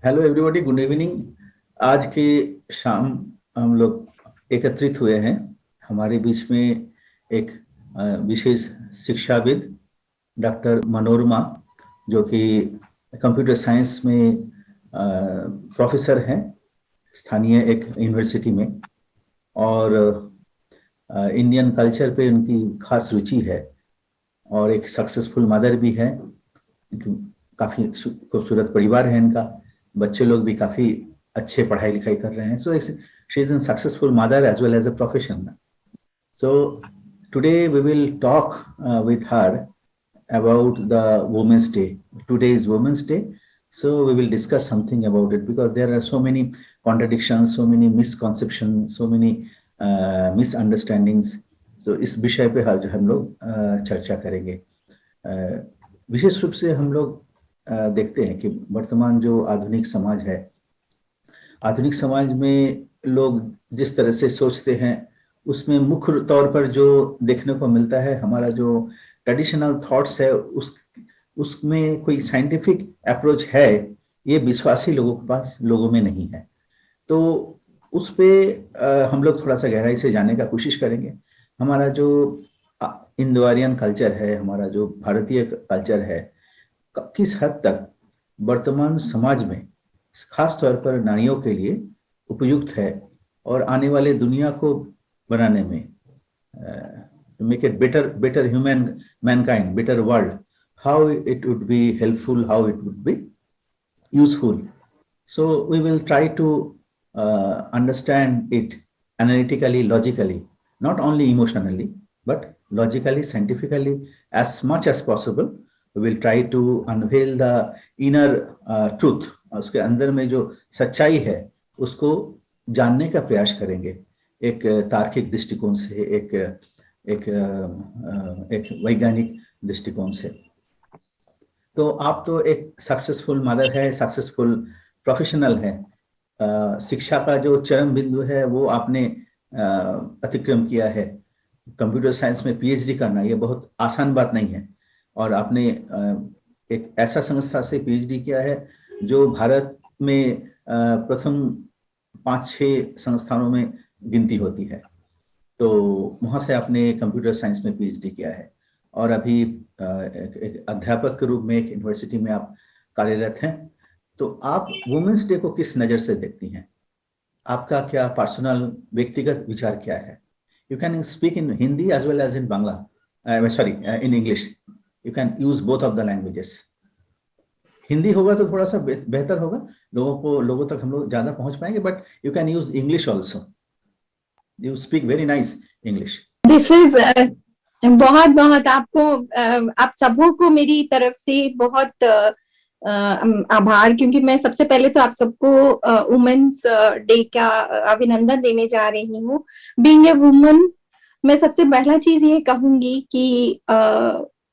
Hello everybody, good evening. आज के शाम हम लोग एकत्रित हुए हैं। हमारे बीच में एक विशेष शिक्षाविद डॉक्टर मनोरमा, जो कि कंप्यूटर साइंस में प्रोफेसर हैं स्थानीय एक यूनिवर्सिटी में, और इंडियन कल्चर पे उनकी खास रुचि है, और एक सक्सेसफुल मदर भी है। काफ़ी खूबसूरत परिवार है इनका, बच्चे लोग भी काफ़ी अच्छे पढ़ाई लिखाई कर रहे हैं। So she is an successful mother as well as a professional. So today we will talk with her about the Women's Day. Today is Women's Day, so we will discuss something about it because there are so many contradictions, so many misconceptions, so many misunderstandings. So इस विषय पे हम लोग चर्चा करेंगे। विशेष रूप से हम लोग देखते हैं कि वर्तमान जो आधुनिक समाज है, आधुनिक समाज में लोग जिस तरह से सोचते हैं, उसमें मुख्य तौर पर जो देखने को मिलता है, हमारा जो ट्रेडिशनल थॉट्स है, उसमें कोई साइंटिफिक अप्रोच है, ये विश्वासी लोगों के पास, लोगों में नहीं है। तो उस पे हम लोग थोड़ा सा गहराई से जानने का कोशिश करेंगे। हमारा जो इंडो आर्यन कल्चर है, हमारा जो भारतीय कल्चर है, किस हद तक वर्तमान समाज में खास तौर पर नारियों के लिए उपयुक्त है, और आने वाले दुनिया को बनाने में, make it better human Mankind, better world, how it would be helpful, how it would be useful. So we will try to understand it analytically, logically, not only emotionally, but logically, scientifically, as much as possible. We will try to unveil the inner truth. उसके अंदर में जो सच्चाई है, उसको जानने का प्रयास करेंगे, एक तार्किक दृष्टिकोण से, एक वैज्ञानिक दृष्टिकोण से। तो आप तो एक सक्सेसफुल मदर है, सक्सेसफुल प्रोफेशनल है। शिक्षा का जो चरम बिंदु है वो आपने अतिक्रम किया है। कंप्यूटर साइंस में पीएचडी करना ये बहुत आसान बात नहीं है, और आपने एक ऐसा संस्था से पीएचडी किया है जो भारत में प्रथम 5-6 संस्थानों में गिनती होती है। तो वहाँ से आपने कंप्यूटर साइंस में पीएचडी किया है, और अभी एक अध्यापक के रूप में एक यूनिवर्सिटी में आप कार्यरत हैं। तो आप वुमेन्स डे को किस नज़र से देखती हैं? आपका क्या पर्सनल व्यक्तिगत विचार क्या है? You can speak in Hindi as well as in Bangla, sorry in English, you can use both of the languages. Hindi होगा तो थोड़ा सा बेहतर होगा, लोगों तक हम लोग ज़्यादा पहुंच पाएंगे, but you can use English also, you speak very nice English. This is बहुत बहुत आपको आप सबों को मेरी तरफ से बहुत आभार, क्योंकि मैं सबसे पहले तो आप सबको वुमेन्स डे का अभिनंदन देने जा रही हूँ। बीइंग ए वुमन, मैं सबसे पहला चीज ये कहूंगी कि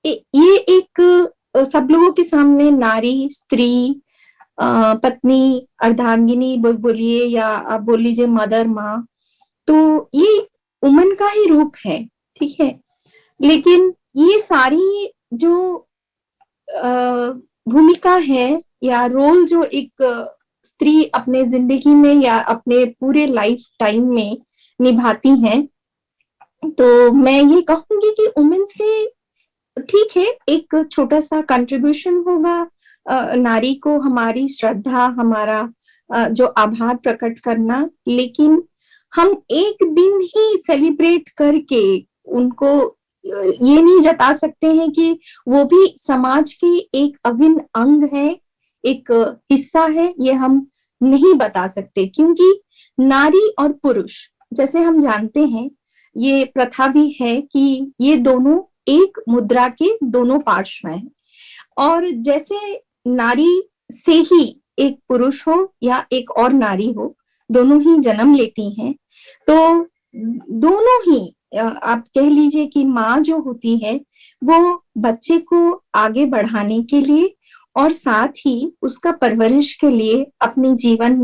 ये एक सब लोगों के सामने नारी, स्त्री, पत्नी, अर्धांगिनी बोलिए, या आप बोल लीजिए मदर, माँ, तो ये वुमन का ही रूप है, ठीक है। लेकिन ये सारी जो भूमिका है या रोल जो एक स्त्री अपने जिंदगी में या अपने पूरे लाइफ टाइम में निभाती हैं, तो मैं ये कहूंगी कि वुमेन्स डे ठीक है, एक छोटा सा कंट्रीब्यूशन होगा नारी को हमारी श्रद्धा, हमारा जो आभार प्रकट करना, लेकिन हम एक दिन ही सेलिब्रेट करके उनको ये नहीं जता सकते हैं कि वो भी समाज की एक अभिन्न अंग है, एक हिस्सा है, ये हम नहीं बता सकते, क्योंकि नारी और पुरुष, जैसे हम जानते हैं, ये प्रथा भी है कि ये दोनों एक मुद्रा के दोनों पार्श्व हैं, और जैसे नारी से ही एक पुरुष हो या एक और नारी हो, दोनों ही जन्म लेती हैं, तो दोनों ही आप कह लीजिए कि माँ जो होती है वो बच्चे को आगे बढ़ाने के लिए और साथ ही उसका परवरिश के लिए अपनी जीवन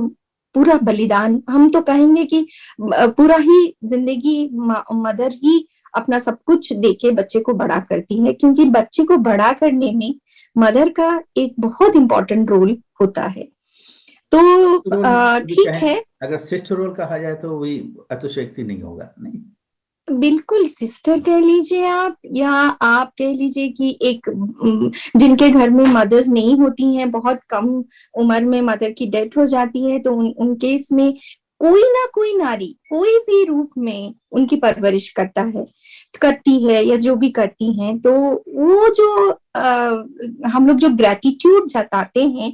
पूरा बलिदान, हम तो कहेंगे कि पूरा ही जिंदगी मदर ही अपना सब कुछ देके बच्चे को बड़ा करती है, क्योंकि बच्चे को बड़ा करने में मदर का एक बहुत इंपॉर्टेंट रोल होता है। तो ठीक है, अगर सिस्टर रोल कहा जाए तो वही अतिशयोक्ति नहीं होगा, नहीं? बिल्कुल सिस्टर कह लीजिए आप, या आप कह लीजिए कि एक जिनके घर में मदर्स नहीं होती हैं, बहुत कम उम्र में मदर की डेथ हो जाती है, तो उनके इसमें कोई ना कोई नारी कोई भी रूप में उनकी परवरिश करती है या जो भी करती हैं, तो वो जो हम लोग जो ग्रेटिट्यूड जताते हैं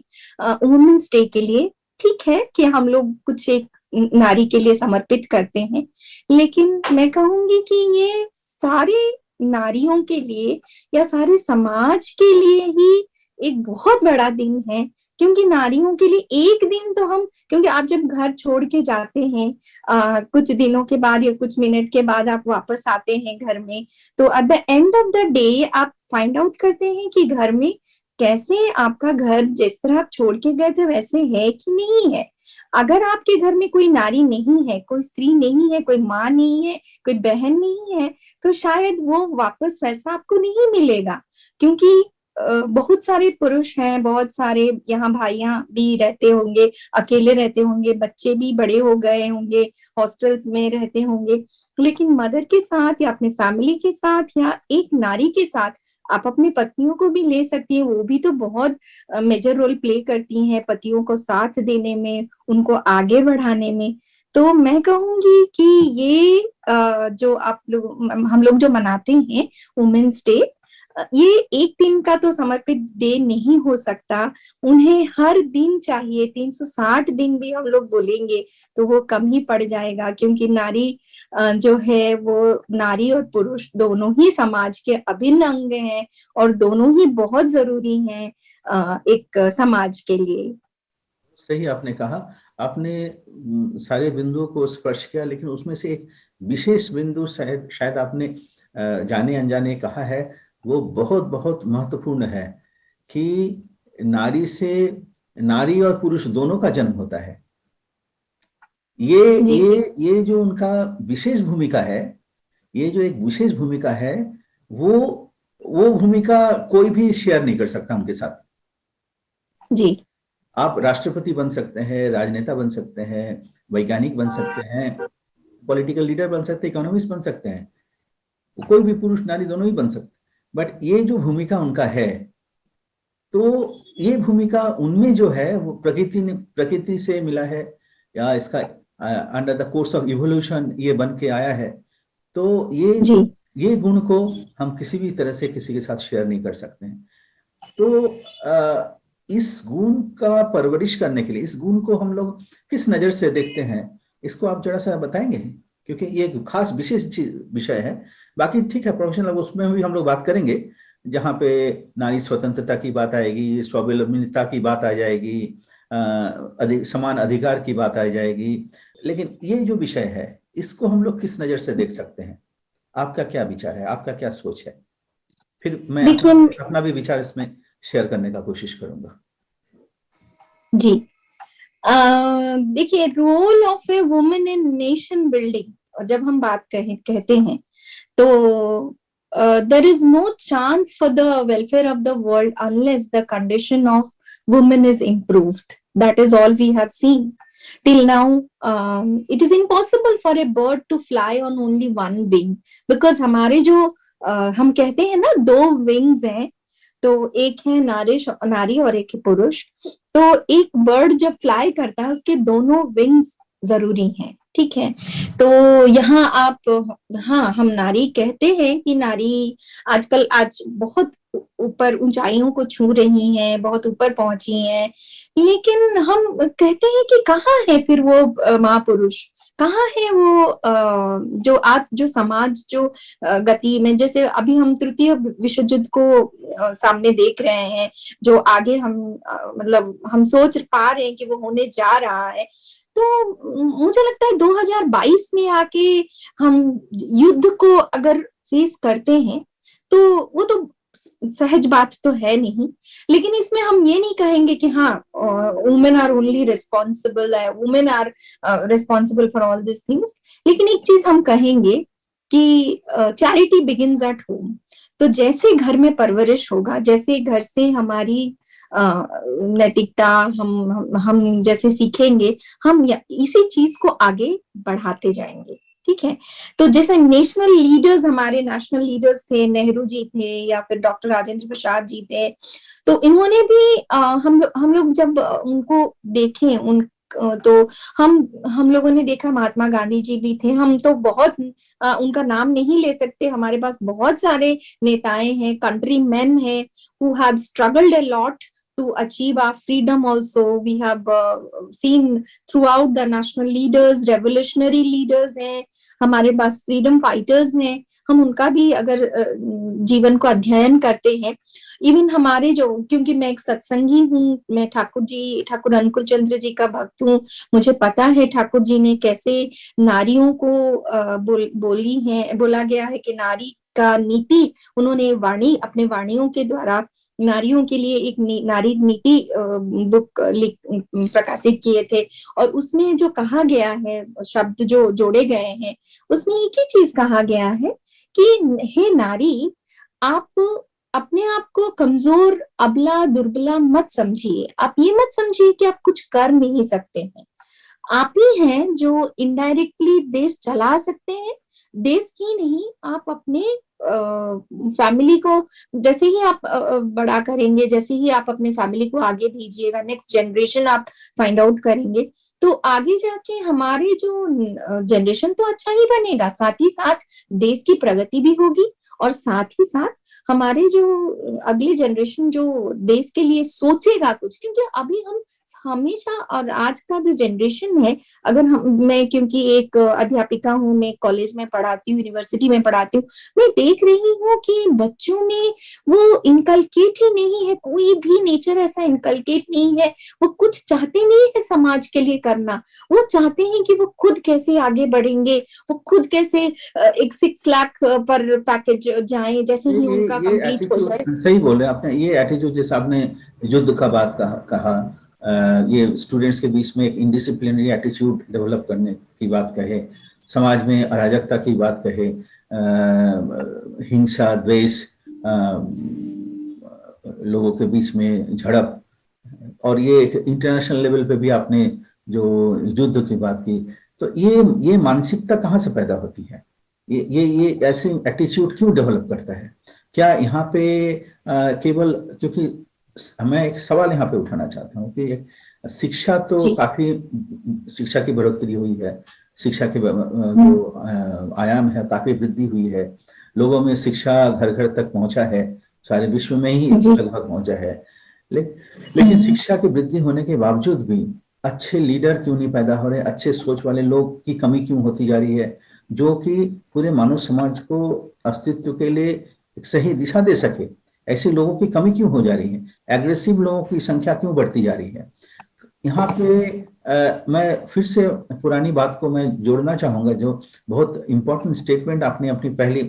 वुमेन्स डे के लिए, ठीक है कि हम लोग कुछ एक नारी के लिए समर्पित करते हैं, लेकिन मैं कहूंगी कि ये सारे नारियों के लिए या सारे समाज के लिए ही एक बहुत बड़ा दिन है। क्योंकि नारियों के लिए एक दिन तो हम, क्योंकि आप जब घर छोड़ के जाते हैं कुछ दिनों के बाद या कुछ मिनट के बाद आप वापस आते हैं घर में, तो at the end of the day आप फाइंड आउट करते हैं कि घर में कैसे आपका घर जिस तरह आप छोड़ के गए थे वैसे है कि नहीं है। अगर आपके घर में कोई नारी नहीं है, कोई स्त्री नहीं है, कोई माँ नहीं है, कोई बहन नहीं है, तो शायद वो वापस वैसा आपको नहीं मिलेगा। क्योंकि बहुत सारे पुरुष हैं, बहुत सारे यहाँ भाइयां भी रहते होंगे, अकेले रहते होंगे, बच्चे भी बड़े हो गए होंगे, हॉस्टल्स में रहते होंगे, लेकिन मदर के साथ या अपने फैमिली के साथ या एक नारी के साथ आप अपनी पत्नियों को भी ले सकती है, वो भी तो बहुत मेजर रोल प्ले करती हैं पतियों को साथ देने में, उनको आगे बढ़ाने में। तो मैं कहूंगी कि ये जो आप लोग हम लोग जो मनाते हैं वुमेन्स डे, ये एक दिन का तो समर्पित डे नहीं हो सकता, उन्हें हर दिन चाहिए, 360 दिन भी हम लोग बोलेंगे तो वो कम ही पड़ जाएगा। क्योंकि नारी जो है वो नारी और पुरुष दोनों ही समाज के अभिन्न अंग हैं और दोनों ही बहुत जरूरी हैं एक समाज के लिए। सही आपने कहा, आपने सारे बिंदुओं को स्पर्श किया, लेकिन उसमें से एक विशेष बिंदु शायद शायद आपने जाने अनजाने कहा है, वो बहुत बहुत महत्वपूर्ण है कि नारी से, नारी और पुरुष दोनों का जन्म होता है। ये जो उनका विशेष भूमिका है, ये जो एक विशेष भूमिका है, वो भूमिका कोई भी शेयर नहीं कर सकता उनके साथ। जी, आप राष्ट्रपति बन सकते हैं, राजनेता बन सकते हैं, वैज्ञानिक बन सकते हैं, पॉलिटिकल लीडर बन सकते हैं, इकोनॉमिस्ट बन सकते हैं, कोई भी पुरुष नारी दोनों ही बन सकते, बट ये जो भूमिका उनका है, तो ये भूमिका उनमें जो है वो प्रकृति से मिला है, या इसका under the course of evolution ये बन के आया है। तो ये गुण को हम किसी भी तरह से किसी के साथ शेयर नहीं कर सकते हैं। तो इस गुण का परवरिश करने के लिए, इस गुण को हम लोग किस नजर से देखते हैं, इसको आप जरा सा बताएंगे? क्योंकि ये खास विशेष विषय है। बाकी ठीक है, प्रोफेशनल उसमें भी हम लोग बात करेंगे, जहाँ पे नारी स्वतंत्रता की बात आएगी, स्वावलंबनता की बात आ जाएगी, समान अधिकार की बात आ जाएगी। लेकिन ये जो विषय है, इसको हम लोग किस नजर से देख सकते हैं? आपका क्या विचार है, आपका क्या सोच है? फिर मैं अपना भी विचार इसमें शेयर करने का कोशिश करूंगा। जी, देखिए, role of a women in nation building जब हम बात कहते हैं, तो there is no chance for the welfare of the world unless the condition of women is improved. That is all we have seen till now. It is impossible for a bird to fly on only one wing, because हमारे जो हम कहते हैं ना, 2 wings हैं, तो एक है नारी और एक है पुरुष। तो एक बर्ड जब फ्लाई करता है उसके दोनों विंग्स जरूरी हैं, ठीक है। तो यहाँ आप, हाँ, हम नारी कहते हैं कि नारी आजकल आज बहुत ऊपर ऊंचाइयों को छू रही हैं, बहुत ऊपर पहुंची हैं, लेकिन हम कहते हैं कि कहाँ है फिर वो महापुरुष, कहाँ है वो जो आज जो समाज जो गति में, जैसे अभी हम तृतीय विश्व युद्ध को सामने देख रहे हैं, जो आगे हम मतलब हम सोच पा रहे हैं कि वो होने जा रहा है। तो मुझे लगता है 2022 में आके हम युद्ध को अगर फेस करते हैं तो वो तो सहज बात तो है नहीं, लेकिन इसमें हम ये नहीं कहेंगे कि हाँ वुमेन आर ओनली रिस्पॉन्सिबल है, women are responsible for all this things. लेकिन एक चीज हम कहेंगे कि चैरिटी बिगिंस एट होम। तो जैसे घर में परवरिश होगा, जैसे घर से हमारी नैतिकता हम जैसे सीखेंगे, हम इसी चीज को आगे बढ़ाते जाएंगे। ठीक है। तो जैसे नेशनल लीडर्स, हमारे नेशनल लीडर्स थे, नेहरू जी थे या फिर डॉक्टर राजेंद्र प्रसाद जी थे, तो इन्होंने भी हम लोग जब उनको देखें, उन तो हम लोगों ने देखा, महात्मा गांधी जी भी थे। हम तो बहुत उनका नाम नहीं ले सकते, हमारे पास बहुत सारे नेताएं हैं, कंट्री मैन हैं, who have struggled a lot to achieve our freedom also. We have seen throughout the national leaders, revolutionary leaders हैं, हमारे पास फ्रीडम फाइटर्स हैं। हम उनका भी अगर जीवन को अध्ययन करते हैं, इवन हमारे जो, क्योंकि मैं एक सत्संगी हूँ, मैं ठाकुर अनुकूल चंद्र जी का भक्त हूँ, मुझे पता है ठाकुर जी ने कैसे नारियों को बोला गया है कि नारी का नीति, उन्होंने अपने वाणियों के द्वारा नारियों के लिए एक नारी नीति बुक प्रकाशित किए थे। और उसमें जो कहा गया है, शब्द जो जोड़े गए हैं, उसमें एक ही चीज कहा गया है कि हे नारी, आप अपने आप को कमजोर, अबला, दुर्बला मत समझिए। आप ये मत समझिए कि आप कुछ कर नहीं सकते हैं। आप ही हैं जो इनडायरेक्टली देश चला सकते हैं। देश ही नहीं, आप अपने फैमिली को जैसे ही आप बड़ा करेंगे, जैसे ही आप अपने फैमिली को आगे भेजिएगा, नेक्स्ट जनरेशन आप फाइंड आउट करेंगे, तो आगे जाके हमारे जो जनरेशन तो अच्छा ही बनेगा, साथ ही साथ देश की प्रगति भी होगी, और साथ ही साथ हमारे जो अगले जनरेशन जो देश के लिए सोचेगा कुछ। क्योंकि अभी हम हमेशा, और आज का जो जनरेशन है, अगर मैं क्योंकि एक अध्यापिका हूँ, मैं कॉलेज में पढ़ाती हूँ, यूनिवर्सिटी में पढ़ाती हूँ, मैं देख रही हूँ कि बच्चों में वो इनकलकेट ही नहीं है, कोई भी नेचर ऐसा इनकलकेट नहीं है। वो कुछ चाहते नहीं है समाज के लिए करना, वो चाहते हैं कि वो खुद कैसे आगे बढ़ेंगे, वो खुद कैसे एक 6 लाख पर पैकेज जाए, जैसे ही उनका कंप्लीट हो जाए। सही बोले आपने, ये एटीट्यूड जैसे आपने युद्ध का बात कहा, ये स्टूडेंट्स के बीच में एक इनडिसिप्लिनरी एटीट्यूड डेवलप करने की बात कहे, समाज में अराजकता की बात कहे, हिंसा, द्वेष, लोगों के बीच में झड़प, और ये एक इंटरनेशनल लेवल पे भी आपने जो युद्ध की बात की, तो ये मानसिकता कहाँ से पैदा होती है? ये ऐसे एटीट्यूड क्यों डेवलप करता है? क्या यहाँ पे केवल, क्योंकि मैं एक सवाल यहाँ पे उठाना चाहता हूँ कि शिक्षा तो काफी, शिक्षा की बढ़ोतरी हुई है, शिक्षा के जो आयाम है काफी वृद्धि हुई है, लोगों में शिक्षा घर घर तक पहुंचा है, सारे विश्व में ही लगभग पहुंचा है, लेकिन शिक्षा की वृद्धि होने के बावजूद भी अच्छे लीडर क्यों नहीं पैदा हो रहे? अच्छे सोच वाले लोग की कमी क्यों होती जा रही है, जो कि पूरे मानव समाज को अस्तित्व के लिए एक सही दिशा दे सके? ऐसे लोगों की कमी क्यों हो जा रही है? एग्रेसिव लोगों की संख्या क्यों बढ़ती जा रही है? यहाँ पे मैं फिर से पुरानी बात को मैं जोड़ना चाहूंगा, जो बहुत इंपॉर्टेंट स्टेटमेंट आपने अपनी पहली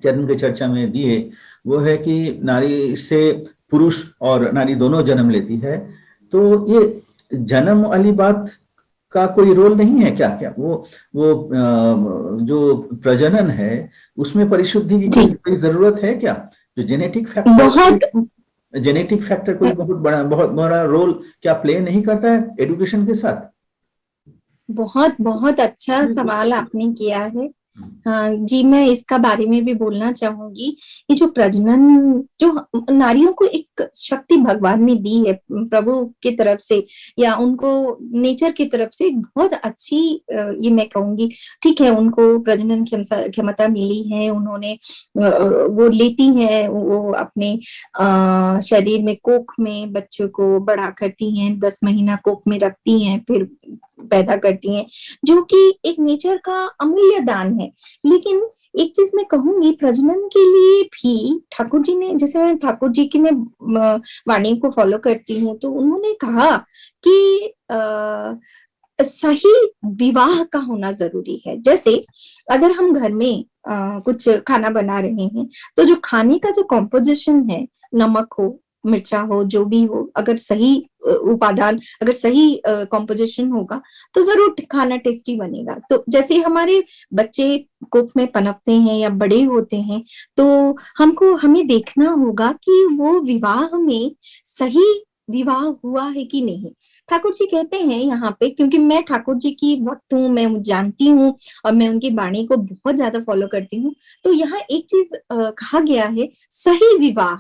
चरण की चर्चा में दिए, वो है कि नारी से पुरुष और नारी दोनों जन्म लेती है। तो ये जन्म वाली बात का कोई रोल नहीं है क्या? क्या वो जो प्रजनन है उसमें परिशुद्धि की कोई जरूरत है क्या? जो जेनेटिक फैक्टर कोई बहुत बड़ा रोल क्या प्ले नहीं करता है एजुकेशन के साथ? बहुत अच्छा सवाल आपने किया है। हाँ जी, मैं इसका बारे में भी बोलना चाहूंगी। ये जो प्रजनन, जो नारियों को एक शक्ति भगवान ने दी है प्रभु की तरफ से, या उनको नेचर की तरफ से, एक बहुत अच्छी, ये मैं कहूंगी, ठीक है, उनको प्रजनन क्षमता मिली है, उन्होंने वो लेती हैं, वो अपने शरीर में, कोख में बच्चों को बड़ा करती हैं, 10 महीना कोख में रखती हैं, फिर पैदा करती हैं, जो कि एक नेचर का अमूल्य दान है। लेकिन एक चीज मैं कहूंगी, प्रजनन के लिए भी ठाकुर जी ने, जैसे मैं ठाकुर जी की मैं वाणी को फॉलो करती हूँ, तो उन्होंने कहा कि सही विवाह का होना जरूरी है। जैसे अगर हम घर में कुछ खाना बना रहे हैं, तो जो खाने का जो कॉम्पोजिशन है, नमक हो, मिर्चा हो, जो भी हो, अगर सही उपादान, अगर सही कॉम्पोजिशन होगा तो जरूर खाना टेस्टी बनेगा। तो जैसे हमारे बच्चे कुक में पनपते हैं या बड़े होते हैं, तो हमें देखना होगा कि वो विवाह में सही विवाह हुआ है कि नहीं। ठाकुर जी कहते हैं यहाँ पे, क्योंकि मैं ठाकुर जी की भक्त हूँ, मैं जानती हूँ और मैं उनकी वाणी को बहुत ज्यादा फॉलो करती हूँ। तो यहाँ एक चीज कहा गया है, सही विवाह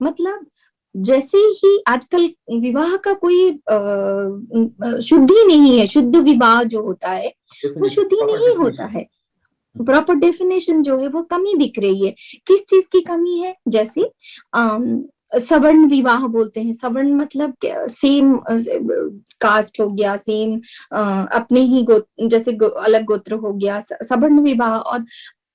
मतलब जैसे ही आजकल विवाह का कोई शुद्धि नहीं है, शुद्ध विवाह जो होता है वो शुद्धि नहीं होता है। प्रॉपर डेफिनेशन जो है वो कमी दिख रही है। किस चीज की कमी है? जैसे सवर्ण विवाह बोलते हैं। सवर्ण मतलब सेम कास्ट हो गया, सेम अपने ही जैसे अलग गोत्र हो गया, सवर्ण विवाह। और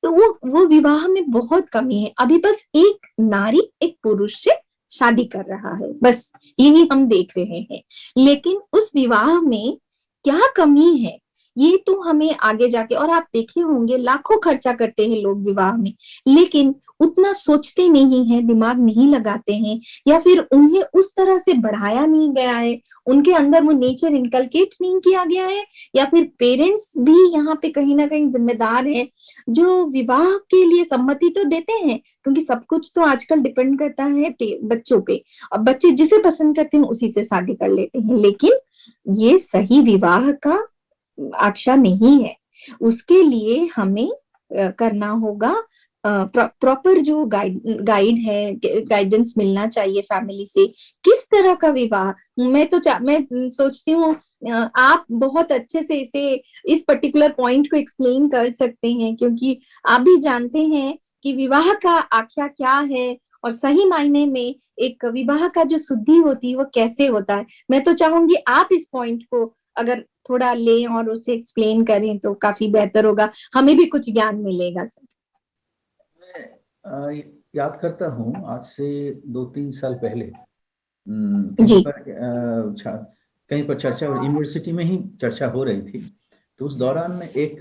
तो वो विवाह में बहुत कमी है। अभी बस एक नारी एक पुरुष से शादी कर रहा है, बस यही हम देख रहे हैं। लेकिन उस विवाह में क्या कमी है ये तो हमें आगे जाके, और आप देखे होंगे लाखों खर्चा करते हैं लोग विवाह में, लेकिन उतना सोचते नहीं है, दिमाग नहीं लगाते हैं, या फिर उन्हें उस तरह से बढ़ाया नहीं गया है, उनके अंदर वो नेचर इनकलकेट नहीं किया गया है। या फिर पेरेंट्स भी यहाँ पे कहीं ना कहीं जिम्मेदार है, जो विवाह के लिए सम्मति तो देते हैं, क्योंकि सब कुछ तो आजकल डिपेंड करता है बच्चों पे। अब बच्चे जिसे पसंद करते हैं उसी से शादी कर लेते हैं, लेकिन ये सही विवाह का आशा नहीं है। उसके लिए हमें करना होगा प्रॉपर जो गाइड है, गाइडेंस मिलना चाहिए फैमिली से, किस तरह का विवाह। मैं सोचती हूँ आप बहुत अच्छे से इस पर्टिकुलर पॉइंट को एक्सप्लेन कर सकते हैं, क्योंकि आप भी जानते हैं कि विवाह का आख्या क्या है और सही मायने में एक विवाह का जो शुद्धि होती है वो कैसे होता है। मैं तो चाहूंगी आप इस पॉइंट को अगर थोड़ा लें और उसे एक्सप्लेन करें तो काफी बेहतर होगा, हमें भी कुछ ज्ञान मिलेगा सर। मैं याद करता हूँ आज से 2-3 साल पहले कहीं पर चर्चा, यूनिवर्सिटी में ही चर्चा हो रही थी। तो उस दौरान में एक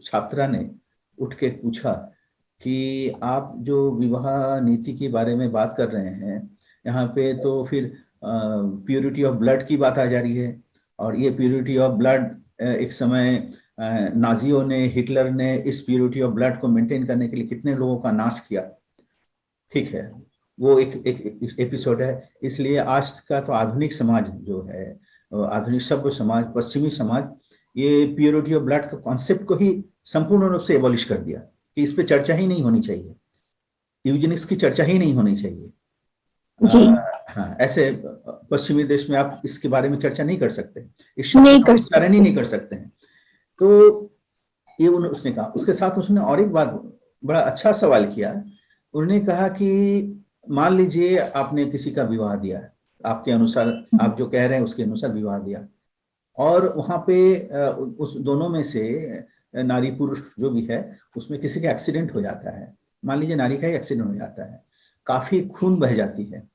छात्रा ने उठ के पूछा कि आप जो विवाह नीति के बारे में बात कर रहे हैं, यहाँ पे तो फिर प्योरिटी ऑफ ब्लड की बात आ जा रही है, और ये प्योरिटी ऑफ ब्लड एक समय नाजियों ने, हिटलर ने इस प्योरिटी ऑफ ब्लड को मेंटेन करने के लिए कितने लोगों का नाश किया। ठीक है, वो एक एपिसोड है। इसलिए आज का तो आधुनिक समाज जो है, आधुनिक सभ्य समाज, पश्चिमी समाज, ये प्योरिटी ऑफ ब्लड का कॉन्सेप्ट को ही संपूर्ण रूप से एबॉलिश कर दिया कि इस पे चर्चा ही नहीं होनी चाहिए, यूजेनिक्स की चर्चा ही नहीं होनी चाहिए। हाँ, ऐसे पश्चिमी देश में आप इसके बारे में चर्चा नहीं कर सकते, इस उच्चारण ही नहीं कर सकते हैं। तो ये उसने कहा। उसके साथ उसने और एक बात, बड़ा अच्छा सवाल किया। उन्होंने कहा कि मान लीजिए आपने किसी का विवाह दिया, आपके अनुसार, आप जो कह रहे हैं उसके अनुसार विवाह दिया, और वहां पे उस दोनों में से नारी पुरुष जो भी है उसमें किसी का एक्सीडेंट हो जाता है। मान लीजिए नारी का ही एक्सीडेंट हो जाता है, काफी खून बह जाती है।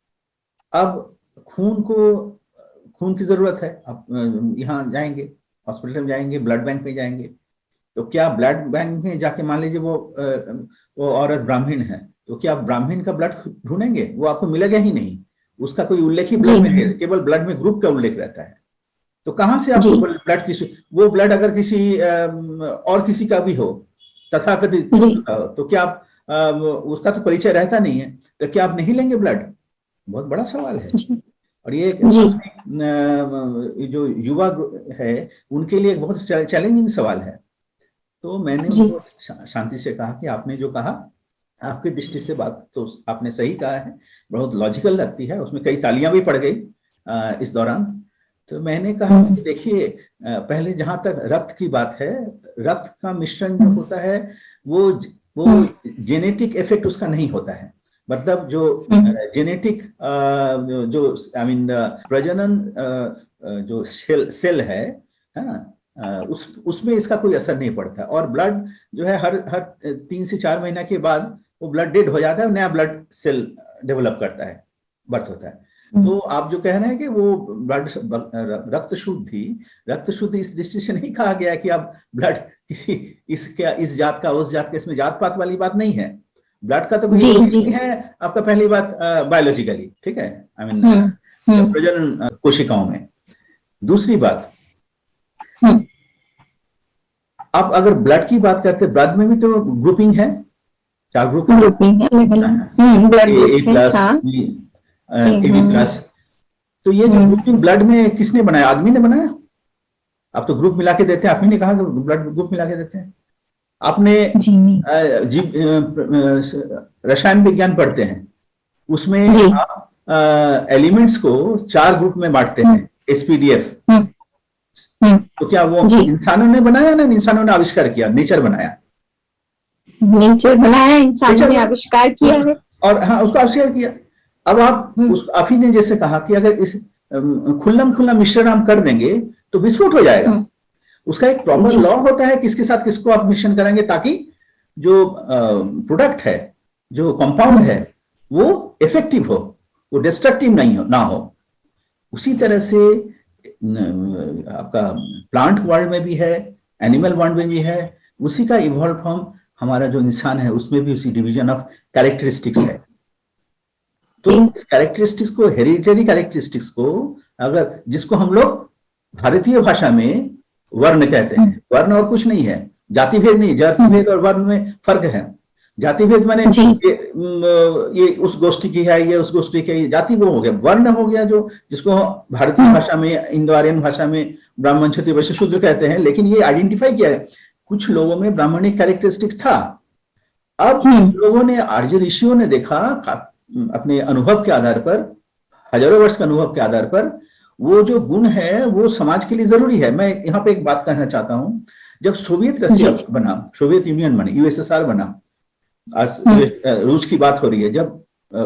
अब खून की जरूरत है, आप यहाँ जाएंगे, हॉस्पिटल में जाएंगे, ब्लड बैंक में जाएंगे, तो क्या ब्लड बैंक में जाके मान लीजिए वो औरत ब्राह्मण है, तो क्या ब्राह्मण का ब्लड ढूंढेंगे? वो आपको मिलेगा ही नहीं, उसका कोई उल्लेख ही ब्लड में नहीं, केवल ब्लड में ग्रुप का उल्लेख रहता है। तो कहां से आपको ब्लड वो ब्लड अगर किसी और किसी का भी हो, तथाकथित, तो क्या आप उसका तो परिचय रहता नहीं है, तो क्या आप नहीं लेंगे ब्लड? बहुत बड़ा सवाल है। और ये जो युवा है उनके लिए एक बहुत चैलेंजिंग सवाल है। तो मैंने उनको शांति से कहा कि आपने जो कहा, आपकी दृष्टि से बात तो आपने सही कहा है, बहुत लॉजिकल लगती है, उसमें कई तालियां भी पड़ गई इस दौरान। तो मैंने कहा कि देखिए, पहले जहां तक रक्त की बात है, रक्त का मिश्रण जो होता है वो जेनेटिक इफेक्ट उसका नहीं होता है। मतलब जो जेनेटिक जो आई मीन प्रजनन जो सेल है ना, उसमें इसका कोई असर नहीं पड़ता। और ब्लड जो है हर 3 से 4 महीना के बाद वो ब्लड डेड हो जाता है, नया ब्लड सेल डेवलप करता है, बर्थ होता है। तो आप जो कह रहे हैं कि वो ब्लड रक्त शुद्धि इस दृष्टि से नहीं कहा गया कि आप ब्लड किसी इस जात का उस जात का, इसमें जात पात वाली बात नहीं है। ब्लड का तो कोई नहीं है आपका, पहली बात बायोलॉजिकली, ठीक है, आई मीन प्रजनन कोशिकाओं में। दूसरी बात, आप अगर ब्लड की बात करते हैं, ब्लड में भी तो ग्रुपिंग है, 4 ग्रुपिंग है, blood A plus, A B plus. तो ये जो ग्रुपिंग ब्लड में किसने बनाया? आदमी ने बनाया। आप तो ग्रुप मिला के देते हैं, आप ही ने कहा कि ब्लड ग्रुप मिला के देते हैं। आपने रसायन विज्ञान पढ़ते हैं, उसमें आप एलिमेंट्स को 4 ग्रुप में बांटते हैं, एसपीडीएफ। तो क्या वो इंसानों ने बनाया ना, इंसानों ने आविष्कार किया? नेचर बनाया, इंसानों ने आविष्कार किया है, और हाँ, उसको आविष्कार किया। अब आप ही ने जैसे कहा कि अगर इस खुल्लम खुल्ला मिश्रण हम कर देंगे तो विस्फोट हो जाएगा। उसका एक प्रॉपर लॉ होता है, किसके साथ किसको आप मिश्रण करेंगे, ताकि जो प्रोडक्ट है, जो कंपाउंड है, वो इफेक्टिव हो, वो डिस्ट्रक्टिव नहीं हो, ना हो। उसी तरह से आपका प्लांट वर्ल्ड में भी है, एनिमल वर्ल्ड में भी है, उसी का इवॉल्व फॉर्म हमारा जो इंसान है उसमें भी उसी डिवीजन ऑफ कैरेक्टरिस्टिक्स है। तो इस कैरेक्टरिस्टिक्स को, हेरिडिटरी कैरेक्टरिस्टिक्स को, अगर जिसको हम लोग भारतीय भाषा में वर्ण कहते हैं, वर्ण और कुछ नहीं है, जाति भेद नहीं, जाति भेद और वर्ण में फर्क है। जाति भेद माने ये उस गोष्ठी की है, ये उस गोष्ठी की है, जाति वो हो गया। वर्ण हो गया जो, जिसको भारतीय भाषा में, इंडो आर्यन भाषा में ब्राह्मण, क्षत्रिय, वैश्य, शूद्र कहते हैं। लेकिन ये आइडेंटिफाई किया है, कुछ लोगों में ब्राह्मणिक कैरेक्टरिस्टिक्स था। अब लोगों ने, आर्य ऋषियों ने देखा अपने अनुभव के आधार पर, हजारों वर्ष के अनुभव के आधार पर, वो जो गुण है वो समाज के लिए जरूरी है। मैं यहाँ पे एक बात कहना चाहता हूं, जब सोवियत रशिया बना, सोवियत यूनियन बना, यूएसएसआर बना, रूस की बात हो रही है, जब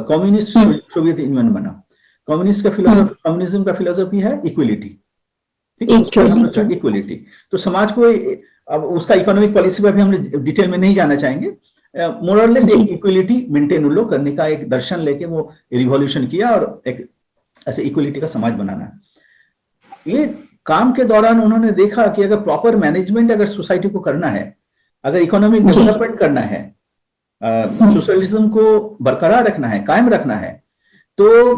कम्युनिस्ट सोवियत यूनियन बना, कम्युनिस्ट का फिलोसफी, कम्युनिज्म का फिलोसफी है इक्वलिटी, ठीक है, इक्वलिटी। तो समाज को, अब उसका इकोनॉमिक पॉलिसी पर भी हम डिटेल में नहीं जाना चाहेंगे, मोर और लेस एक इक्वलिटी मेंटेन उन लोग करने का एक दर्शन लेके वो रिवॉल्यूशन किया, और एक ऐसे इक्वलिटी का समाज बनाना। ये काम के दौरान उन्होंने देखा कि अगर प्रॉपर मैनेजमेंट अगर सोसाइटी को करना है, अगर इकोनॉमिक डेवलपमेंट करना है, सोशलिज्म को बरकरार रखना है, कायम रखना है, तो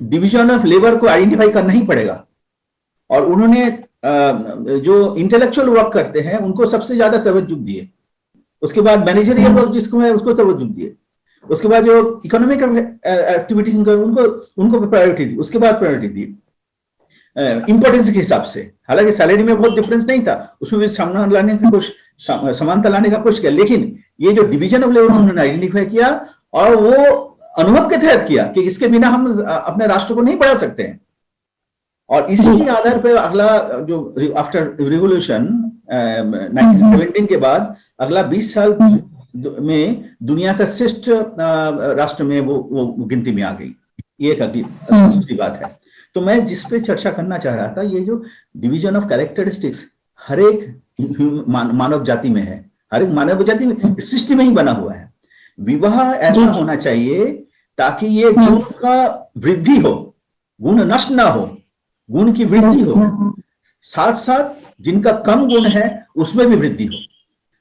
डिवीजन ऑफ लेबर को आइडेंटिफाई करना ही पड़ेगा। और उन्होंने जो इंटेलेक्चुअल वर्क करते हैं उनको सबसे ज्यादा तवज्जो दिए, उसके बाद मैनेजरियल वर्क जिसको है उसको तवज्जो दिए, उसके बाद जो इकोनॉमिक एक्टिविटीज उनको प्रायोरिटी दी, उसके बाद प्रायोरिटी दी इंपॉर्टेंस के हिसाब से। हालांकि सैलरी में बहुत डिफरेंस नहीं था, उसमें भी समानता लाने का कोशिश किया, लेकिन ये जो डिवीजन ऑफ लेबर उन्होंने आइडेंटिफाई किया, और वो अनुभव के तहत किया कि इसके बिना हम अपने राष्ट्र को नहीं बढ़ा सकते हैं। और इसी के आधार पर अगला जो आफ्टर रिवोल्यूशन 1917 के बाद अगला 20 साल में दुनिया का श्रेष्ठ राष्ट्र में वो गिनती में आ गई। ये एक दूसरी बात है। तो मैं जिस पे चर्चा करना चाह रहा था, ये जो डिवीजन ऑफ कैरेक्टरिस्टिक्स हर एक मानव जाति में है, हर एक मानव जाति में, सृष्टि में ही बना हुआ है। विवाह ऐसा होना चाहिए ताकि ये गुण का वृद्धि हो, गुण नष्ट ना हो, गुण की वृद्धि हो, साथ साथ जिनका कम गुण है उसमें भी वृद्धि हो,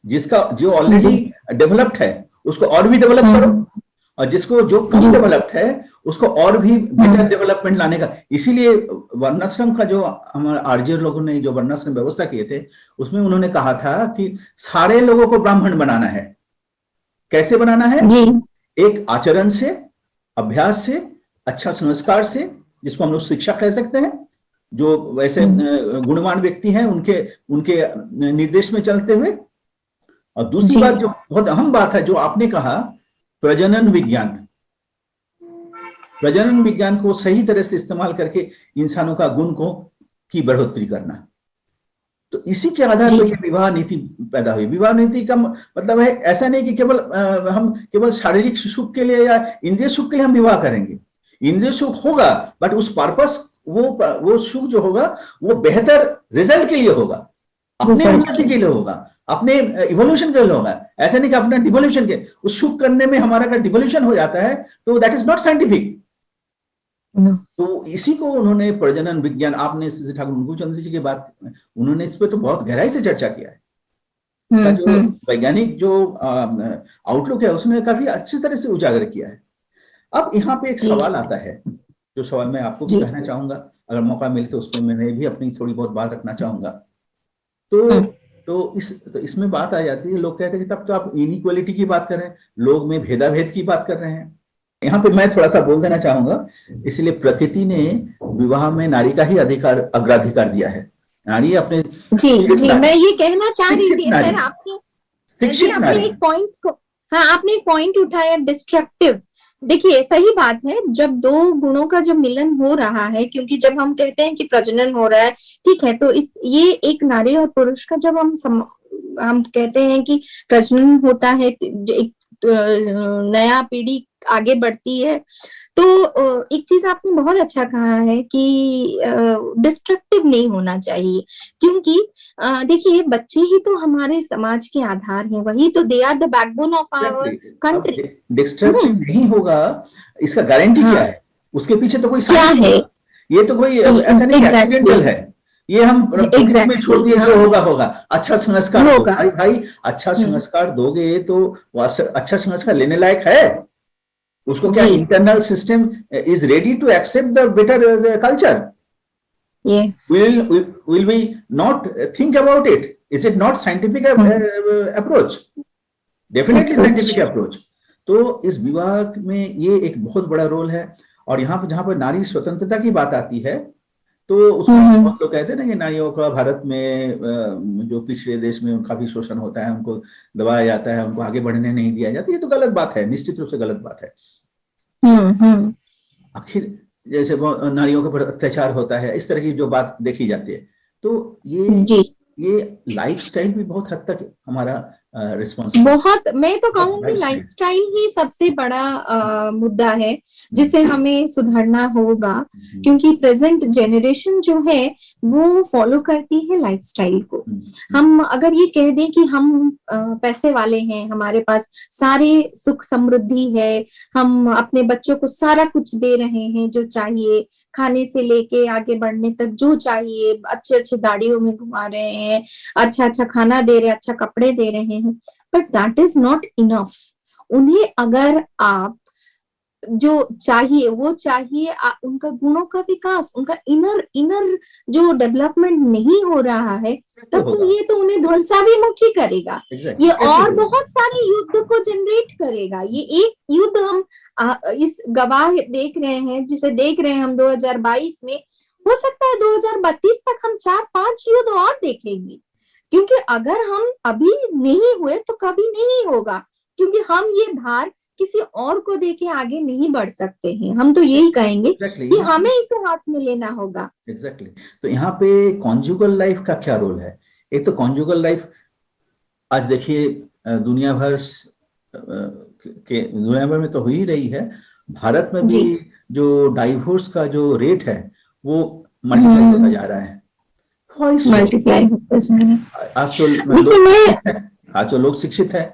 जिसका जो ऑलरेडी डेवलप्ड है उसको और भी डेवलप करो, और जिसको जो कम डेवलप्ड है उसको और भी बेटर डेवलपमेंट लाने का। इसीलिए वर्णाश्रम का जो हमारे आर्य लोगों ने जो वर्णाश्रम व्यवस्था किए थे, उसमें उन्होंने कहा था कि सारे लोगों को ब्राह्मण बनाना है। कैसे बनाना है? एक आचरण से, अभ्यास से, अच्छा संस्कार से, जिसको हम लोग शिक्षा कह सकते हैं, जो वैसे गुणवान व्यक्ति हैं उनके निर्देश में चलते हुए। और दूसरी बात जो बहुत अहम बात है, जो आपने कहा, प्रजनन विज्ञान को सही तरह से इस्तेमाल करके इंसानों का गुण की बढ़ोतरी करना। तो इसी के आधार पर यह विवाह नीति पैदा हुई। विवाह नीति का मतलब है ऐसा नहीं कि हम केवल शारीरिक सुख के लिए या इंद्रिय सुख के लिए हम विवाह करेंगे। इंद्रिय सुख होगा, बट उस पर्पस, वो सुख जो होगा वो बेहतर रिजल्ट के लिए होगा, अपने उन्नति के लिए होगा, अपने इवोल्यूशन के लिए होगा। ऐसा नहीं कि अपना डिवोल्यूशन के, उस सुख करने में हमारा अगर डिवोल्यूशन हो जाता है तो दैट इज नॉट साइंटिफिक। तो इसी को उन्होंने प्रजनन विज्ञान, आपने ठाकुर मुकुंद चंद्र जी की बात, उन्होंने इस पे तो बहुत गहराई से चर्चा किया है। का जो वैज्ञानिक जो आउटलुक है उसने काफी अच्छी तरह से उजागर किया है। अब यहाँ पे एक सवाल आता है, जो सवाल मैं आपको भी कहना चाहूंगा, अगर मौका मिले तो उसमें मैं भी अपनी थोड़ी बहुत बात रखना चाहूंगा। तो इसमें बात आ जाती है, लोग कहते हैं कि तब तो आप इनइक्वालिटी की बात कर रहे हैं, लोग में भेदाभेद की बात कर रहे हैं। यहाँ पे मैं थोड़ा सा बोल देना चाहूंगा, इसलिए प्रकृति ने विवाह में नारी का ही अधिकार, अग्राधिकार दिया है। नारी अपने जी मैं ये कहना चाह रही थी सर, आपने एक पॉइंट को, हाँ आपने एक पॉइंट उठाया डिस्ट्रक्टिव। देखिए सही बात है, जब दो गुणों का जब मिलन हो रहा है, क्योंकि जब हम कहते हैं कि प्रजनन हो रहा है, ठीक है, तो ये एक नारी और पुरुष का जब हम कहते हैं कि प्रजनन होता है, एक नया पीढ़ी आगे बढ़ती है, तो एक चीज आपने बहुत अच्छा कहा है कि डिस्ट्रक्टिव नहीं होना चाहिए, क्योंकि देखिए बच्चे ही तो हमारे समाज के आधार हैं, वही तो, they are the backbone of our country. Destructive नहीं होगा, इसका गारंटी क्या है? उसके पीछे तो कोई साइंस है, ये तो कोई ऐसा नहीं एक्सीडेंटल है, ये हम प्रकृति में छोड़ दिए, जो होगा होगा। अच्छा संस्कार होगा भाई, अच्छा संस्कार दोगे तो अच्छा संस्कार लेने लायक है। उसको क्या internal system is ready to accept the better culture? will we not think about it? Is it not scientific approach? Definitely scientific approach. तो इस विवाह में ये एक बहुत बड़ा रोल है। और यहाँ पर जहाँ पर नारी स्वतंत्रता की बात आती है, तो उसमें बहुत लोग कहते हैं ना कि नारियों का भारत में जो पिछड़े देश में उनका भी शोषण होता है, उनको दबाया जाता है, उनको आगे बढ़ने नहीं दिया जाता। ये तो गलत बात है, निश्चित रूप से गलत बात है। आखिर जैसे नारियों के ऊपर अत्याचार होता है, इस तरह की जो बात देखी जाती है, तो ये लाइफस्टाइल भी बहुत हद तक हमारा रिस्पॉन्सिबिलिटी, बहुत, मैं तो कहूंगी लाइफस्टाइल ही सबसे बड़ा मुद्दा है जिसे हमें सुधारना होगा, क्योंकि प्रेजेंट जनरेशन जो है वो फॉलो करती है लाइफस्टाइल को। हम अगर ये कह दें कि हम पैसे वाले हैं, हमारे पास सारे सुख समृद्धि है, हम अपने बच्चों को सारा कुछ दे रहे हैं जो चाहिए, खाने से लेके आगे बढ़ने तक जो चाहिए, अच्छे अच्छे गाड़ियों में घुमा रहे हैं, अच्छा अच्छा खाना दे रहे हैं, अच्छा कपड़े दे रहे हैं, but that is not enough. उन्हें अगर आप जो चाहिए वो चाहिए, उनका गुणों का विकास, उनका इनर जो डेवलपमेंट नहीं हो रहा है, तब तो ये तो उन्हें ध्वंसाभिमुखी करेगा। ये और बहुत सारे युद्ध को जनरेट करेगा। ये एक युद्ध हम इस गवाह देख रहे हैं, जिसे देख रहे हैं हम 2022 में, हो सकता है 2032 तक हम 4-5 युद्ध और देखेंगे, क्योंकि अगर हम अभी नहीं हुए तो कभी नहीं होगा, क्योंकि हम ये भार किसी और को देके आगे नहीं बढ़ सकते हैं। हम तो यही कहेंगे कि हमें इसे हाथ में लेना होगा। एग्जैक्टली। तो यहाँ पे कॉन्जुगल लाइफ का क्या रोल है? एक तो कॉन्जुगल लाइफ आज देखिए दुनिया भर में तो हो ही रही है, भारत में भी जो डाइवोर्स का जो रेट है वो मल्टीप्लाई होता जा रहा है। आज तो लोग शिक्षित है,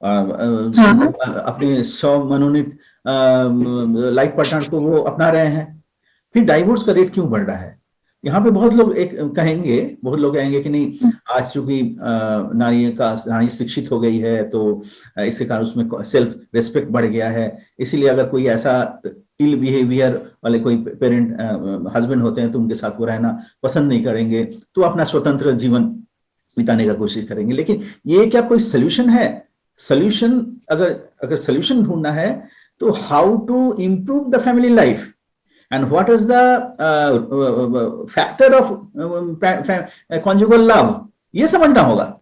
अपने मनोनीत लाइफ पार्टनर को वो अपना रहे हैं, फिर डाइवोर्स का रेट क्यों बढ़ रहा है? यहाँ पे बहुत लोग कहेंगे कि नहीं, आज चूंकि नारी शिक्षित हो गई है तो इसके कारण उसमें सेल्फ रेस्पेक्ट बढ़ गया है, इसीलिए अगर कोई ऐसा इल बिहेवियर वाले कोई पेरेंट हस्बैंड होते हैं तो उनके साथ वो रहना पसंद नहीं करेंगे, तो अपना स्वतंत्र जीवन बिताने का कोशिश करेंगे। लेकिन ये क्या कोई सोल्यूशन है? सोल्यूशन अगर सोल्यूशन ढूंढना है तो how to improve the family life and what is the factor of conjugal love, ये समझना होगा।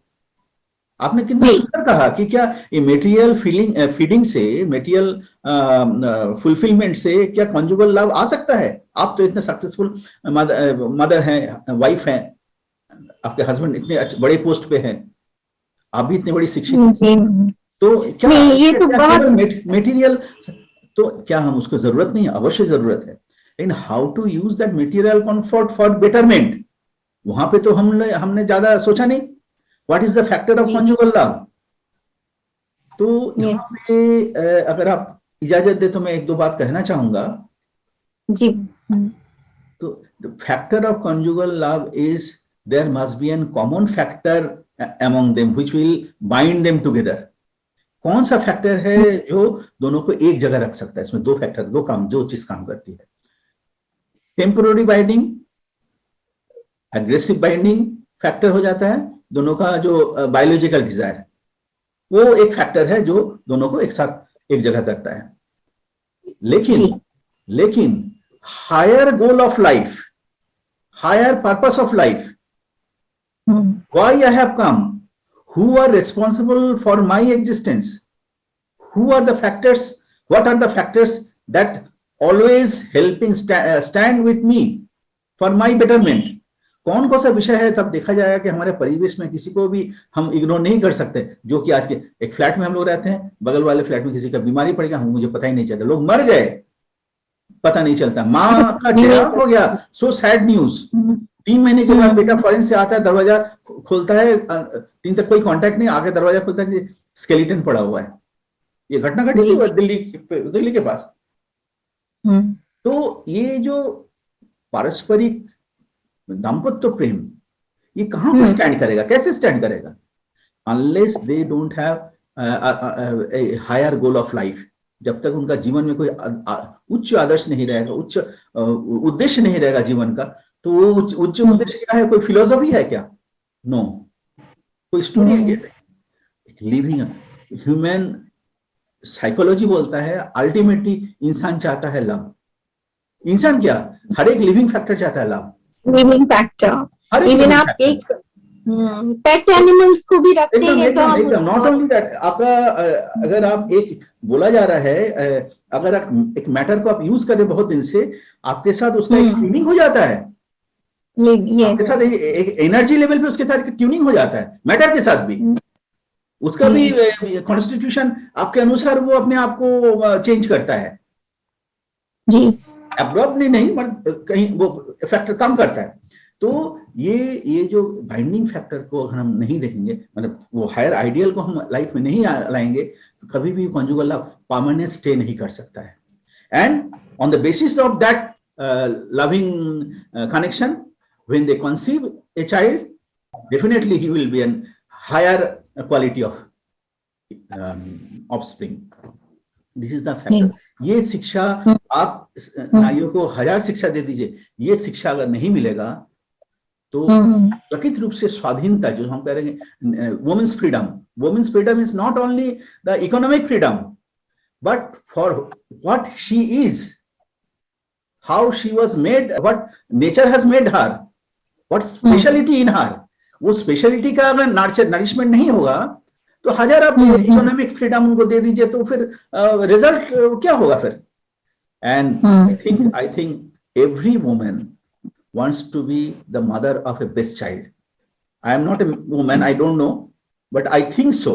आपने कितना सुंदर कहा कि क्या ये मेटीरियल फीडिंग से, मेटीरियल फुलफिलमेंट से क्या कॉन्जुगल लव आ सकता है? आप तो इतने सक्सेसफुल मदर हैं, वाइफ हैं, आपके हस्बैंड इतने बड़े पोस्ट पे हैं, आप भी इतने बड़ी शिक्षित, तो क्या ये तो मेटीरियल, तो क्या हम उसको जरूरत नहीं है? अवश्य जरूरत है, लेकिन how to use that material comfort for betterment, वहां पे तो हमने ज्यादा सोचा नहीं। What is the factor of conjugal love? तो यहाँ पे अगर आप इजाजत दे तो मैं 1-2 बात कहना चाहूंगा जी। तो the factor of conjugal love is there must be a common factor among them which will bind them together. कौन सा फैक्टर है जो दोनों को एक जगह रख सकता है? इसमें दो फैक्टर, दो चीज काम करती है। Temporary binding, aggressive binding factor हो जाता है। दोनों का जो बायोलॉजिकल डिजायर, वो एक फैक्टर है जो दोनों को एक साथ एक जगह करता है। लेकिन higher goal of life, higher purpose of life, why I have come, who are responsible for my existence, who are the factors, what are the factors that always helping stand with me for my betterment? कौन कौन सा विषय है? तब देखा जाएगा कि हमारे परिवेश में किसी को भी हम इग्नोर नहीं कर सकते। जो कि आज के एक फ्लैट में हम लोग रहते हैं, बगल वाले फ्लैट में किसी का बीमारी पड़ गया, मुझे पता ही नहीं चलता, लोग मर गए, पता नहीं चलता, माँ का देहांत हो गया, सो सैड न्यूज। 3 महीने के बाद बेटा फॉरेन से आता है, दरवाजा खोलता है, 3 तक कोई कांटेक्ट नहीं, आगे दरवाजा खोलता है, स्केलेटन पड़ा हुआ है। ये घटना घटी थी दिल्ली के पास। तो ये जो पारस्परिक दाम्पत्य प्रेम, ये कहां पर स्टैंड करेगा, कैसे स्टैंड करेगा? Unless they don't have a higher goal of life. जब तक उनका जीवन में कोई उच्च आदर्श नहीं रहेगा, उच्च उद्देश्य नहीं रहेगा जीवन का, तो वो उच्च उद्देश्य क्या है? कोई फिलोसफी है क्या? नो। कोई स्टोरी है क्या? लिविंग ह्यूमन साइकोलॉजी बोलता है अल्टीमेटली इंसान चाहता है लव। इंसान क्या, हर एक लिविंग फैक्टर चाहता है लव, लिविंग फैक्टर। इवन आप एक पेट एनिमल्स को भी रखते हैं तो हम नॉट ओनली दैट, आपका अगर आप एक बोला जा रहा है, अगर आप एक मैटर को आप यूज कर रहे बहुत दिन से, आपके साथ उसका एक ट्यूनिंग हो जाता है, आपके साथ एक एनर्जी लेवल पे उसके साथ ट्यूनिंग हो जाता है, मैटर के साथ भी, उसका भी कॉन्स्टिट्यूशन आपके अनुसार वो अपने आप को चेंज करता है जी, एब्रॉप्टली नहीं, बट कहीं वो फैक्टर कम करता है। तो ये जो बाइंडिंग फैक्टर को अगर हम नहीं देखेंगे, मतलब वो हायर आइडियल को हम लाइफ में नहीं लाएंगे, तो कभी भी कॉन्जुगल लव परमानेंट स्टे नहीं कर सकता है। And on the basis of that loving connection, when they conceive a child, definitely he will be a higher quality of offspring. This is the factor. Yes. ये शिक्षा आप नारियों को 1000 शिक्षा दे दीजिए, ये शिक्षा अगर नहीं मिलेगा तो प्रकृत रूप से स्वाधीनता जो हम कह रहे हैं, women's freedom is not only the economic freedom, but for what she is, how she was made, what nature has made her, what speciality in her. वो स्पेशलिटी का अगर नरिशमेंट नहीं होगा तो 1000 आप इकोनॉमिक फ्रीडम उनको दे दीजिए, तो फिर रिजल्ट क्या होगा फिर? And I think every woman wants to be the mother of a best child. I am not a woman, I don't know, but I think so.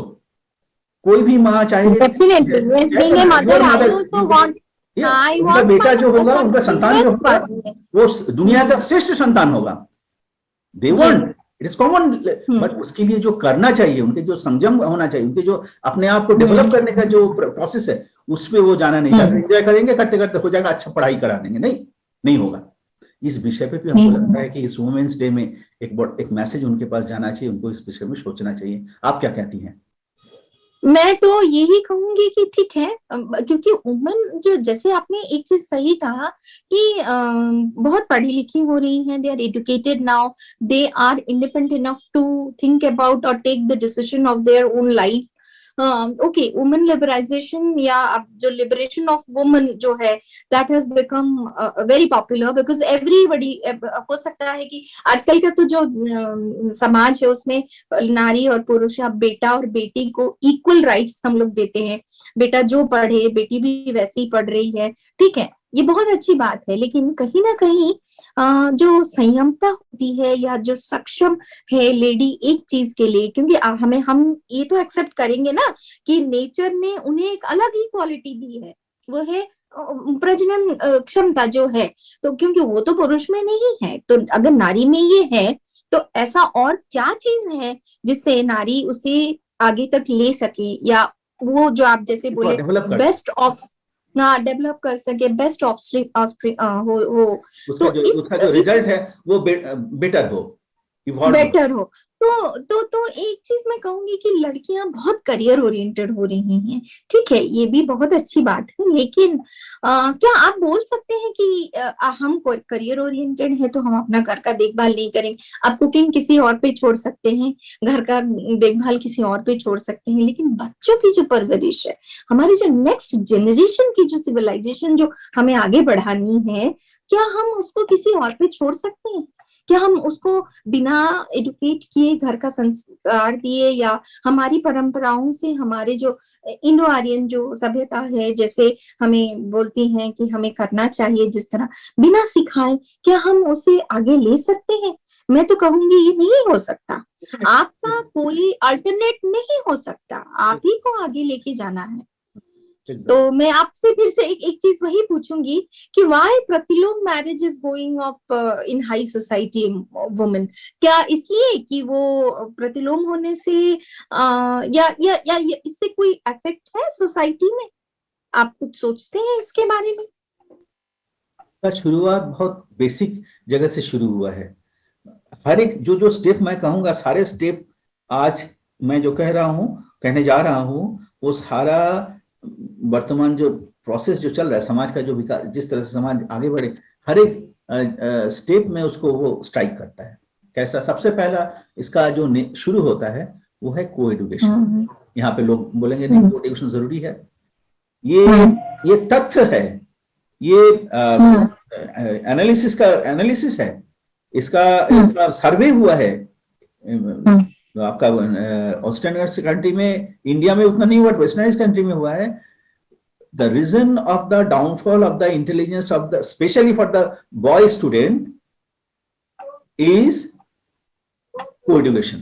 कोई भी माँ चाहेगी, definitely yes, being a mother I also want, I उनका want बेटा जो होगा, उनका संतान जो होगा, वो दुनिया का श्रेष्ठ संतान होगा। They want, it is common, but उसके लिए जो करना चाहिए, उनके जो संयम होना चाहिए, उनके जो अपने आप को डेवलप करने का जो प्रोसेस है, उस पे वो जाना नहीं चाहते। एंजॉय करेंगे, करते करते हो जाएगा, अच्छा पढ़ाई करा देंगे, नहीं होगा। इस विषय पे भी हमको लगता है कि इस वुमेन्स डे में एक मैसेज उनके पास जाना चाहिए, उनको इस विषय में सोचना चाहिए। आप क्या कहती हैं? मैं तो यही कहूंगी कि ठीक है, क्योंकि वुमेन जो, जैसे आपने एक चीज सही कहा कि बहुत पढ़ी लिखी हो रही हैं, they are educated now, they are independent enough to think about और take the decision of their own life. Okay, women liberalisation या जो लिबरेशन ऑफ वुमेन जो है, that has become very popular because everybody, हो सकता है कि आजकल का तो जो समाज है उसमें नारी और पुरुष या बेटा और बेटी को इक्वल राइट्स हम लोग देते हैं। बेटा जो पढ़े, बेटी भी वैसे ही पढ़ रही है, ठीक है, ये बहुत अच्छी बात है। लेकिन कहीं ना कहीं जो संयमता होती है या जो सक्षम है लेडी एक चीज के लिए, क्योंकि हम ये तो एक्सेप्ट करेंगे ना कि नेचर ने उन्हें एक अलग ही क्वालिटी दी है, वो है प्रजनन क्षमता जो है, तो क्योंकि वो तो पुरुष में नहीं है, तो अगर नारी में ये है तो ऐसा और क्या चीज है जिससे नारी उसे आगे तक ले सके, या वो जो आप जैसे बोले बेस्ट ऑफ डेवलप कर सके, बेस्ट ऑफस्प्रिंग हो, तो उसका जो रिजल्ट है वो बेटर हो। बेटर हो। तो एक चीज मैं कहूंगी कि लड़कियां बहुत करियर ओरिएंटेड हो रही हैं, ठीक है, ये भी बहुत अच्छी बात है, लेकिन क्या आप बोल सकते हैं कि हम करियर ओरिएंटेड है तो हम अपना घर का देखभाल नहीं करेंगे, आप कुकिंग किसी और पे छोड़ सकते हैं, घर का देखभाल किसी और पे छोड़ सकते हैं, लेकिन बच्चों की जो परवरिश है, हमारी जो नेक्स्ट जनरेशन की जो सिविलाइजेशन जो हमें आगे बढ़ानी है, क्या हम उसको किसी और पे छोड़ सकते हैं? क्या हम उसको बिना एडुकेट किए घर का संस्कार दिए, या हमारी परंपराओं से, हमारे जो इंडो आर्यन जो सभ्यता है, जैसे हमें बोलती हैं कि हमें करना चाहिए जिस तरह, बिना सिखाए क्या हम उसे आगे ले सकते हैं? मैं तो कहूंगी ये नहीं हो सकता, आपका कोई अल्टरनेट नहीं हो सकता, आप ही को आगे लेके जाना है। तो मैं आपसे फिर से एक चीज वही पूछूंगी कि व्हाई प्रतिलोम marriage is going up in high society women? क्या इसलिए कि वो प्रतिलोम होने से या इससे कोई इफेक्ट है सोसाइटी में? आप कुछ सोचते हैं इसके बारे में? का शुरुआत बहुत बेसिक जगह से शुरू हुआ है। हर एक जो स्टेप मैं कहूंगा, सारे स्टेप आज मैं जो कह रहा हूं, कहने जा रहा हूं, वो सारा वर्तमान जो प्रोसेस जो चल रहा है, समाज का जो विकास, जिस तरह से समाज आगे बढ़े, हर एक स्टेप में उसको वो स्ट्राइक करता है। कैसा? सबसे पहला इसका जो शुरू होता है वो है को एडुकेशन। यहाँ पे लोग बोलेंगे नहीं, को एडुकेशन जरूरी है, ये तथ्य है, ये एनालिसिस है, इसका सर्वे हुआ है। आपका ऑस्ट्रेलियन कंट्री में, इंडिया में उतना नहीं हुआ, वेस्टर्न कंट्री में हुआ है। The reason of the downfall of the intelligence of the, especially for the boy student, is co-education.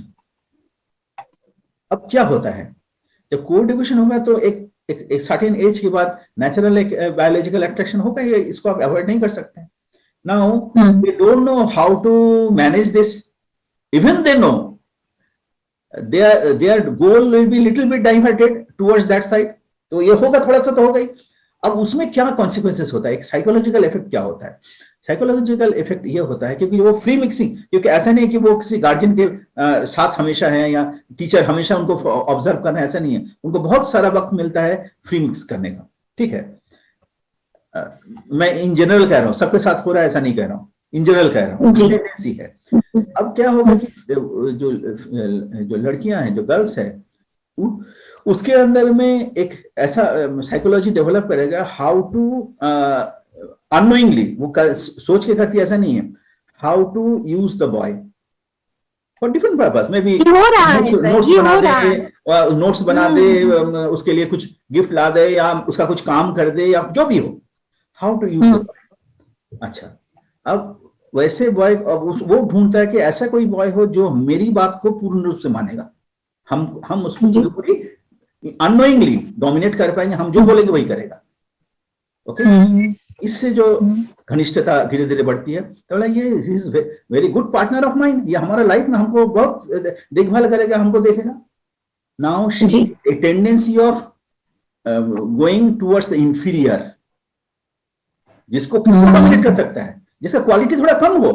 अब क्या होता है, जब co-education होगा तो एक सर्टेन एज के बाद नेचुरल एक बायोलॉजिकल अट्रैक्शन होगा, ये इसको आप अवॉइड नहीं कर सकते। Now they don't know how to manage this. Even they know their goal will be little bit diverted towards that side. तो ये होगा, थोड़ा सा तो होगा ही। अब उसमें क्या कॉन्सिक्वेंसेस होता है, एक साइकोलॉजिकल इफेक्ट क्या होता है? साइकोलॉजिकल इफेक्ट ये होता है क्योंकि वो फ्री मिक्सिंग, क्योंकि ऐसा नहीं कि वो किसी गार्जियन के साथ हमेशा है या टीचर हमेशा उनको ऑब्जर्व करना है, ऐसा नहीं है। उनको बहुत सारा वक्त मिलता है फ्री मिक्स करने का, ठीक है। मैं इन जनरल कह रहा हूँ, सबके साथ हो रहा है ऐसा नहीं कह रहा हूँ, इन जनरल कह रहा हूँ, टेंडेंसी है। अब क्या होगा कि जो लड़कियां हैं, जो गर्ल्स है, उसके अंदर में एक ऐसा साइकोलॉजी डेवलप करेगा, हाउ टू अननोइंगली, वो सोच के करती, ऐसा नहीं है, how to use the boy for different purpose. में भी नोट्स बना दे, उसके लिए कुछ गिफ्ट ला दे, या उसका कुछ काम कर दे, या जो भी हो, how to use the boy. अच्छा, अब वैसे बॉय वो ढूंढता है कि ऐसा कोई बॉय हो जो मेरी बात को पूर्ण रूप से मानेगा, हम उसको पूरी अननोइंगली डोमिनेट कर पाएंगे, हम जो बोलेंगे वही करेगा। ओके, इससे जो घनिष्ठता धीरे धीरे बढ़ती है, तो ये is very good partner of mind, ये हमारा लाइफ में हमको बहुत देखभाल करेगा, हमको देखेगा। Now a tendency of going towards the inferior, जिसको किसको डोमिनेट कर सकता है, जिसका क्वालिटी थोड़ा कम हो,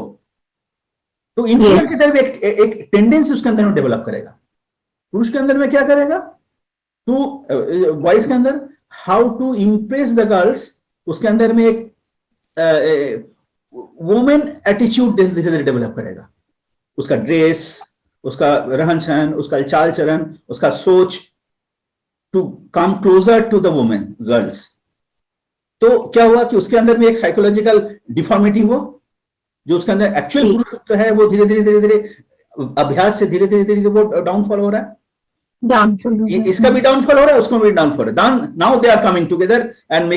तो इंफीरियर की तरफ एक टेंडेंसी उसके अंदर में डेवलप करेगा। पुरुष के अंदर में क्या करेगा, तो बॉयज के अंदर how to impress the girls, उसके अंदर में एक वुमेन एटीट्यूड धीरे धीरे डेवलप करेगा। उसका ड्रेस, उसका रहन सहन, उसका चाल चलन, उसका सोच, to come closer to the women, girls. तो क्या हुआ कि उसके अंदर में एक साइकोलॉजिकल डिफॉर्मिटी हुआ, जो उसके अंदर एक्चुअल पुरुष है वो धीरे धीरे अभ्यास से धीरे धीरे वो डाउनफॉल हो रहा है। इसका भी डाउनफॉल हो रहा है, उसको भी डाउनफॉल है। Now they are coming together and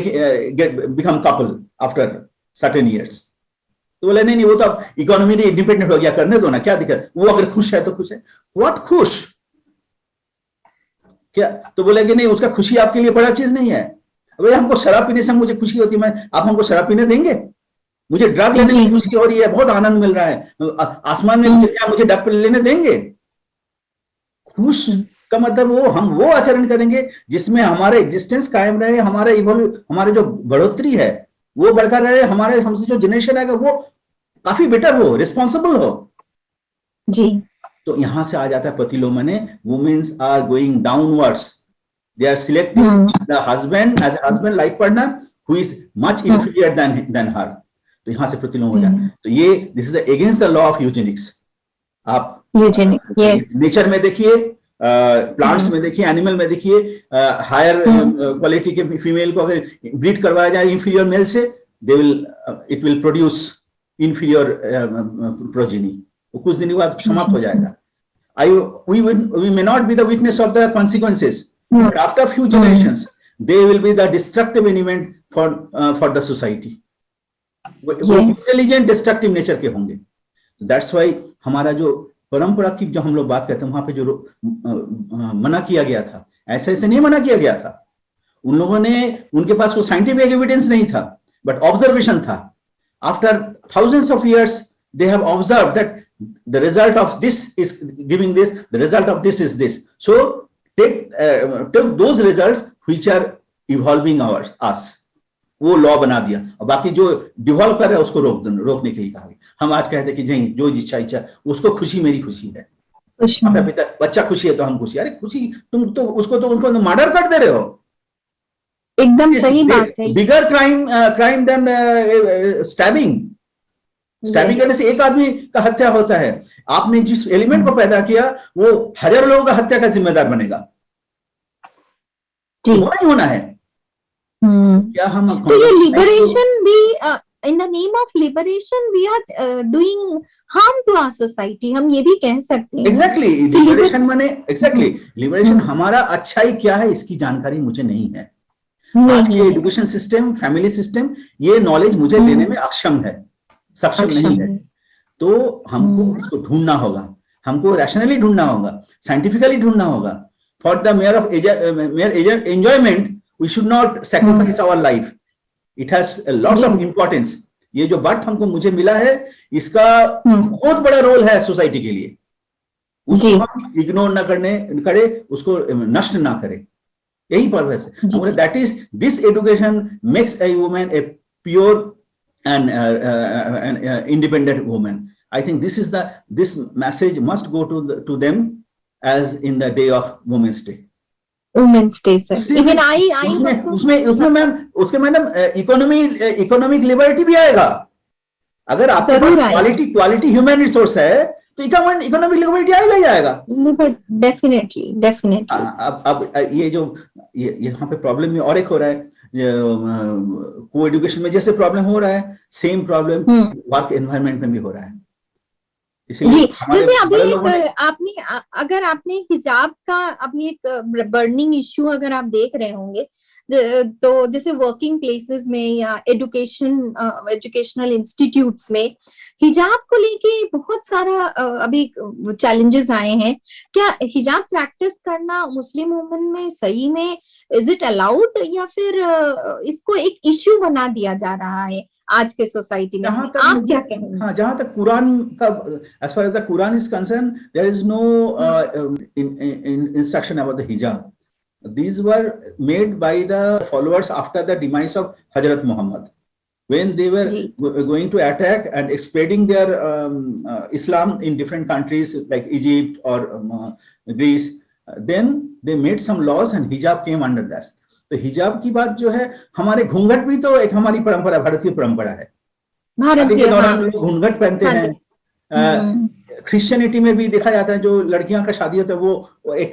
become couple after certain years. तो बोले नहीं, वो तो अब इकोनॉमी इंडिपेंडेंट हो गया, करने दो ना, क्या दिक्कत, वो अगर खुश है तो खुश है। व्हाट खुश क्या? तो बोलेगे नहीं, उसका खुशी आपके लिए बड़ा चीज नहीं है। अरे हमको शराब पीने से मुझे खुशी होती है, आप हमको शराब पीने देंगे? मुझे ड्रग लेने से खुशी हो रही है, बहुत आनंद मिल रहा है, आसमान में मुझे ड्रग लेने देंगे? खुश का मतलब वो आचरण करेंगे जिसमें हमारा एग्जिस्टेंस कायम रहे, हमारे जो बढ़ोतरी है वो बढ़कर रहे, हमसे जो जनरेशन आएगा वो काफी बेटर हो, रिस्पॉन्सिबल हो। जी। तो यहाँ से आ जाता है प्रतिलोमने, women's are going downwards, they are selecting the husband as a husband life partner who is much inferior then her. तो यहाँ से प्रतिलोम हो जाता है। तो ये this is against the law of eugenics. आप नेचर में देखिए, प्लांट्स में देखिए, एनिमल में देखिए, हायर क्वालिटी के फीमेल को अगर ब्रीड करवाया जाए इंफीरियर मेल से, they will it will produce inferior progeny. कुछ दिन बाद समाप्त हो जाएगा। We may not be the witness of the consequences, but after few generations, they will be the destructive element for the society. वो intelligent destructive nature के होंगे। That's why हमारा जो परंपरा की जो हम लोग बात करते हैं, वहां पे जो मना किया गया था, ऐसे ऐसे नहीं मना किया गया था। उन लोगों ने, उनके पास कोई साइंटिफिक एविडेंस नहीं था, बट ऑब्जर्वेशन था। After thousands of years they have observed that the result of this is giving this, the result of this is this. So take those results which are evolving us, वो law बना दिया, और बाकी जो devolve कर रहा है उसको रोकने के लिए कहा। हम आज कहते हैं कि नहीं, जो इच्छा उसको खुशी, मेरी खुशी है, अपना पिता बच्चा खुशी है तो हम खुशी। अरे खुशी, तुम तो उसको तो उनको मर्डर कर दे रहे हो। एकदम सही बात है। बिगर क्राइम देन स्टैबिंग। स्टैबिंग करने से एक आदमी का हत्या होता है, आपने जिस एलिमेंट को पैदा किया वो हजारों लोगों का हत्या का जिम्मेदार बनेगा। जी, होना है। क्या हम तो ये लिबरेशन भी, in the name of liberation we are doing harm to our society, हम ये भी कह सकते हैं। एग्जैक्टली, लिबरेशन माने लिबरेशन हमारा अच्छाई क्या है इसकी जानकारी मुझे नहीं है। आज के एजुकेशन सिस्टम, फैमिली सिस्टम ये नॉलेज मुझे देने में सक्षम नहीं है। तो हमको इसको ढूंढना होगा, हमको रैशनली ढूंढना होगा, साइंटिफिकली ढूंढना होगा। For the mere enjoyment we should not sacrifice our life, it has lots of importance. ये जो बर्थ मुझे मिला है, इसका बहुत बड़ा रोल है सोसाइटी के लिए। उसको हम इग्नोर ना करे, उसको नष्ट ना करे, यही पर्पस है। That is this education makes a woman a pure and independent woman. I think this message must go to them as in the day of Women's Day. Women's Day, sir. Even I उसमें ma'am, उसके madam economic liberty भी आएगा। अगर आपके पास quality human resource है तो economic liberty आएगा ही आएगा। डेफिनेटली। अब ये जो यहाँ पे प्रॉब्लम और एक हो रहा है, को एजुकेशन में जैसे प्रॉब्लम हो रहा है, सेम प्रॉब्लम वर्क एनवायरनमेंट में भी हो रहा है। जी, जैसे अभी अगर आपने हिजाब का अभी एक बर्निंग इश्यू अगर आप देख रहे होंगे, तो जैसे वर्किंग प्लेसेस में या एजुकेशनल इंस्टीट्यूट्स में हिजाब को लेके बहुत सारा अभी चैलेंजेस आए हैं। क्या हिजाब प्रैक्टिस करना मुस्लिम वुमन में सही में इज इट अलाउड, या फिर इसको एक इश्यू बना दिया जा रहा है आज के सोसाइटी में? आप क्या कहेंगे? हाँ, जहां तक कुरान का, as far as the Quran is concerned, there is no instruction about the hijab. These were made by the followers after the demise of Hazrat Muhammad, when they were going to attack and spreading their Islam in different countries like Egypt or Greece. Then they made some laws and hijab came under that. तो हिजाब की बात जो है, हमारे घूंघट भी तो एक हमारी परंपरा, भारतीय परंपरा है। शादी के दौरान लोग घूंघट पहनते हैं। क्रिश्चियनिटी में भी देखा जाता है, जो लड़कियां का शादी होता है वो एक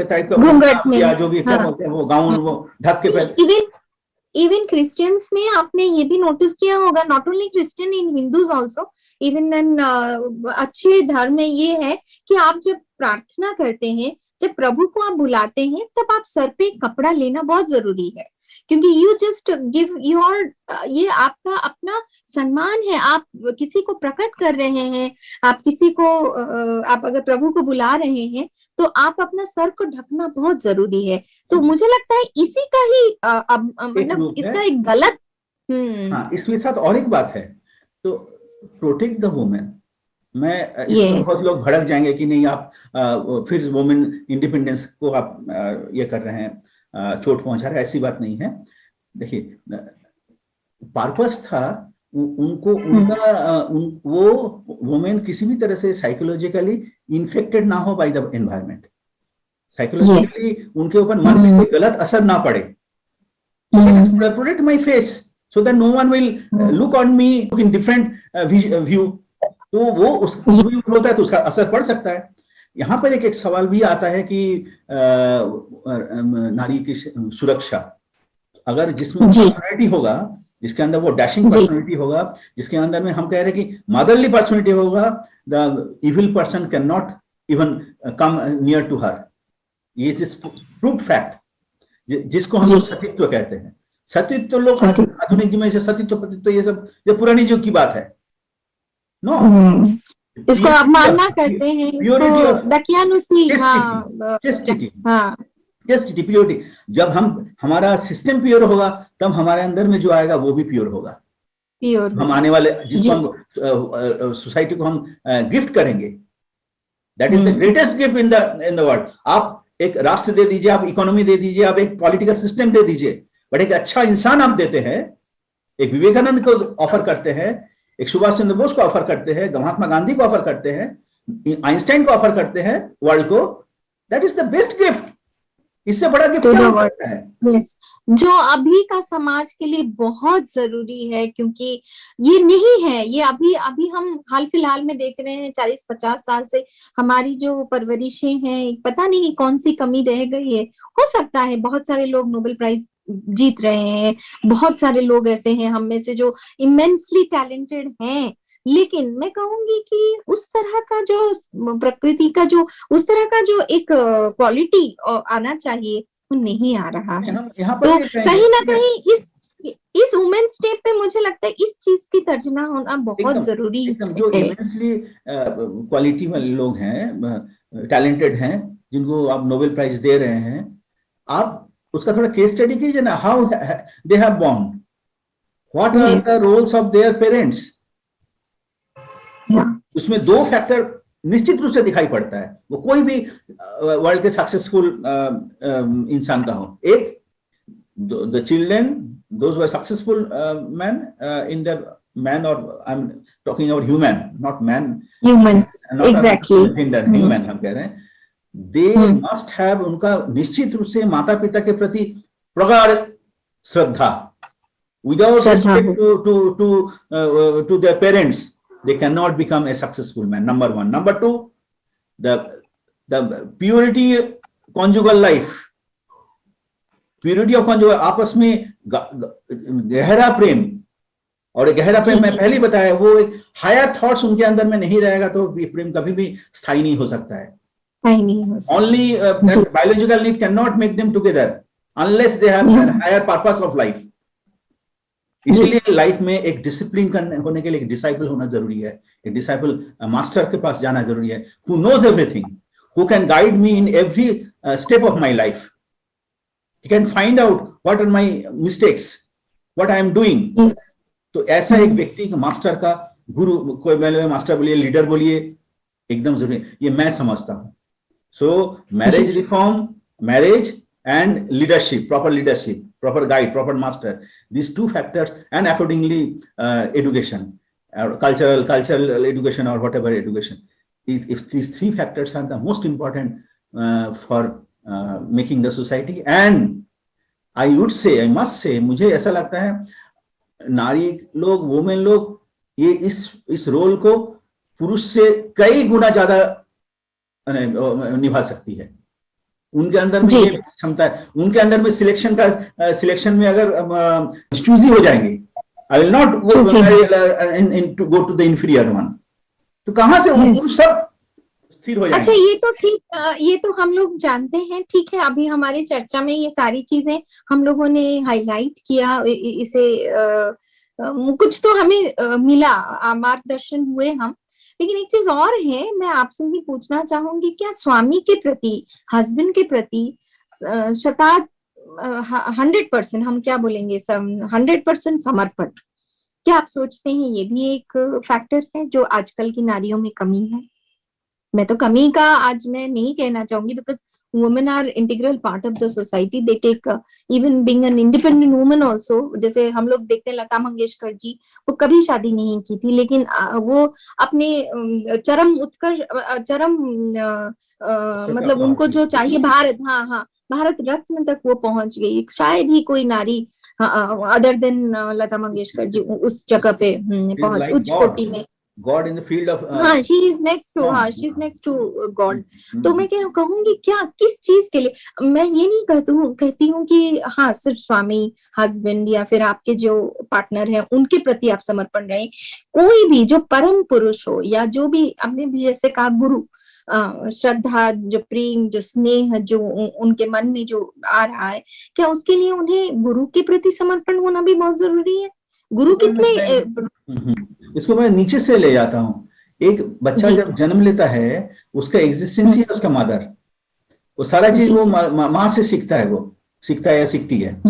टाइप का या जो भी क्या बोलते हैं वो गाउन, वो ढक के पहनते। इवन क्रिश्चियंस में आपने ये भी नोटिस किया होगा, not only Christian, in Hindus also, even in अच्छे धर्म में ये है कि आप जब प्रार्थना करते हैं, जब प्रभु को आप बुलाते हैं, तब आप सर पे कपड़ा लेना बहुत जरूरी है, क्योंकि यू जस्ट गिव योर, ये आपका अपना सम्मान है, आप किसी को प्रकट कर रहे हैं, आप किसी को, आप अगर प्रभु को बुला रहे हैं तो आप अपना सर को ढकना बहुत जरूरी है। तो मुझे लगता है इसी का ही मतलब इसका एक गलत इसके साथ और एक बात है, तो प्रोटेक्ट द वुमेन। मैं इसमें बहुत लोग भड़क जाएंगे कि नहीं आप फिर वुमेन इंडिपेंडेंस को आप ये कर रहे हैं, चोट पहुंचा रहे हैं। ऐसी बात नहीं है। देखिए, पर्पस था उनको वो वुमेन किसी भी तरह से साइकोलॉजिकली इन्फेक्टेड ना हो बाय द एनवायरमेंट, साइकोलॉजिकली उनके ऊपर मन पे कोई गलत असर ना पड़े। So let us protect my face so that no one will look on me in different view. तो वो उस होता है तो उसका असर पड़ सकता है। यहाँ पर एक सवाल भी आता है कि नारी की सुरक्षा, अगर जिसमें पर्सनैलिटी होगा, जिसके अंदर वो डैशिंग पर्सनैलिटी होगा, जिसके अंदर में हम कह रहे हैं कि मदरली पर्सनैलिटी होगा, the evil person can not even come near to her. ये इज प्रूव्ड फैक्ट, जिसको हम लोग सतीत्व कहते हैं। सतीत्व लोग आधुनिक में से सतीत्व प्रतित्व ये सब ये पुरानी युग की बात है। नो, इसको आप मानना करते हैं, चेस्टिटी, प्योरिटी। जब हमारा सिस्टम प्योर होगा तब हमारे अंदर में जो आएगा वो भी प्योर होगा। हम आने वाले जिसको हम सोसाइटी को हम गिफ्ट करेंगे, that is the greatest gift in the world. आप एक राष्ट्र दे दीजिए, आप इकोनॉमी दे दीजिए, आप एक पॉलिटिकल सिस्टम दे दीजिए, बट एक अच्छा इंसान आप देते हैं। एक विवेकानंद को ऑफर करते हैं, एक सुभाष चंद्र बोस को ऑफर करते हैं, महात्मा गांधी को ऑफर करते हैं, आइंस्टाइन को ऑफर करते हैं वर्ल्ड को। That is the best gift. इससे बड़ा गिफ्ट क्या हो सकता है? yes. जो अभी का समाज के लिए बहुत जरूरी है, क्योंकि ये नहीं है, ये अभी हम हाल फिलहाल में देख रहे हैं 40-50 साल से हमारी जो परवरिशें हैं, पता नहीं कौन सी कमी रह गई है। हो सकता है बहुत सारे लोग नोबेल प्राइज जीत रहे हैं, बहुत सारे लोग ऐसे हैं हम में से जो इमेंसली टैलेंटेड हैं, लेकिन मैं कहूंगी कि उस तरह का जो प्रकृति का जो उस तरह का जो एक क्वालिटी आना चाहिए वो नहीं आ रहा है। तो कहीं ना कहीं इस वुमेन्स डे पे मुझे लगता है इस चीज की तर्जना होना बहुत जरूरी है। जो इमेंसली क्वालिटी वाले लोग हैं, टैलेंटेड हैं, जिनको आप नोबेल प्राइज दे रहे हैं, आप उसका थोड़ा केस स्टडी कीजिए ना। How they have born, what are the roles of their parents. उसमें दो फैक्टर निश्चित रूप से दिखाई पड़ता है, वो कोई भी वर्ल्ड के सक्सेसफुल इंसान का हो। एक, the children, those who are successful man in the man, और I am talking about human, not man, humans, exactly, human हम कह रहे हैं। दे मस्ट हैव, उनका निश्चित रूप से माता पिता के प्रति प्रगाढ़ श्रद्धा। Without respect to their parents, they cannot become a successful man, number one. Number two, the purity conjugal life, purity of conjugal, आपस में गहरा प्रेम, और गहरा प्रेम मैं पहले बताया, वो एक हायर थॉट्स उनके अंदर में नहीं रहेगा तो प्रेम कभी भी स्थायी नहीं हो सकता है। Only biological need cannot make them together unless they have a higher purpose of life. इसीलिए लाइफ में एक डिसिप्लिन होने के लिए एक डिसाइपल होना जरूरी है। एक डिसाइपल मास्टर के पास जाना जरूरी है, who knows everything, who can guide me in every step of my life, he can find out what are my mistakes, what I am doing. तो ऐसा एक व्यक्ति का, मास्टर का, गुरु, कोई मास्टर बोलिए, लीडर बोलिए, एकदम जरूरी है, ये मैं समझता हूं। सो marriage reform, marriage and leadership, proper leadership, proper guide, proper master, these two factors, and accordingly education, cultural education, or whatever education, if these three factors are the most important for making the society. And I would say, I must say, मुझे ऐसा लगता है नारी लोग, women लोग, ये इस role को पुरुष से कई गुना ज्यादा निभा सकती है। उनके अंदर में ये क्षमता है, उनके अंदर में सिलेक्शन में अगर चूजी हो जाएंगे, I will not go to the inferior one, तो कहां से वो सब स्थिर हो जाएंगे। अच्छा, ये तो ठीक, ये तो हम लोग जानते हैं, ठीक है। अभी हमारी चर्चा में ये सारी चीजें हम लोगों ने हाईलाइट किया, इसे कुछ तो हमें मिला, मार्गदर्शन हुए हम। लेकिन एक चीज और है, मैं आपसे ही पूछना चाहूंगी, क्या स्वामी के प्रति, हस्बैंड के प्रति 100%, हम क्या बोलेंगे, 100% समर्पण, क्या आप सोचते हैं ये भी एक फैक्टर है जो आजकल की नारियों में कमी है? मैं तो कमी का आज मैं नहीं कहना चाहूंगी, because women are integral part of the society. They take even being an independent woman also. जैसे हम लोग देखते हैं लता मंगेशकर जी, वो कभी शादी नहीं की थी, लेकिन वो अपने चरम उत्कर्ष, चरम मतलब उनको जो चाहिए, भारत, हाँ हाँ, भारत रत्न तक वो पहुंच गई। शायद ही कोई नारी अदर देन लता मंगेशकर जी उस जगह पे पहुंच, उच्च कोटि में। God in the field of हाँ, she is next to, हाँ, she is next to God। तो मैं क्या कहूंगी, क्या किस चीज के लिए, मैं ये नहीं कहती हूँ कि हाँ सिर्फ स्वामी, हस्बैंड या फिर आपके जो पार्टनर है उनके प्रति आप समर्पण रहे। कोई भी जो परम पुरुष हो, या जो भी आपने जैसे कहा गुरु, श्रद्धा, जो प्रेम, जो स्नेह, जो उनके मन में जो आ रहा है, क्या उसके लिए उन्हें गुरु के प्रति समर्पण होना भी बहुत जरूरी है? गुरु कितने, इसको मैं नीचे से ले जाता हूँ। एक बच्चा जब जन्म लेता है, उसका एग्जिस्टेंस ही है उसका मदर। वो सारा चीज वो माँ से सीखता है, वो सीखता है या सीखती है।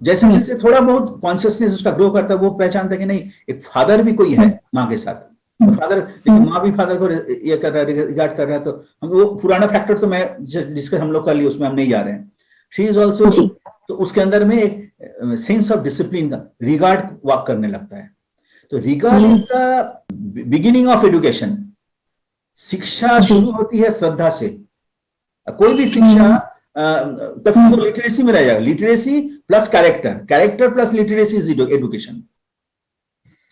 जैसे जैसे थोड़ा बहुत कॉन्शियसनेस उसका ग्रो करता है, वो पहचानता है कि नहीं, एक फादर भी कोई है माँ के साथ। तो फादर, माँ भी फादर को ये कर रहा है, रिगार्ड कर रहा है। तो हम वो पुराना फैक्टर तो मैं डिस्कस हम लोग कर लिए, उसमें हम नहीं जा रहे हैं। शी इज ऑल्सो, तो उसके अंदर में एक सेंस ऑफ डिसिप्लिन का रिगार्ड वर्क करने लगता है। तो regard is the beginning of education. शिक्षा शुरू होती है श्रद्धा से। कोई भी शिक्षा तब तो लिटरेसी में रह जाएगा। Literacy plus character, character plus literacy is education.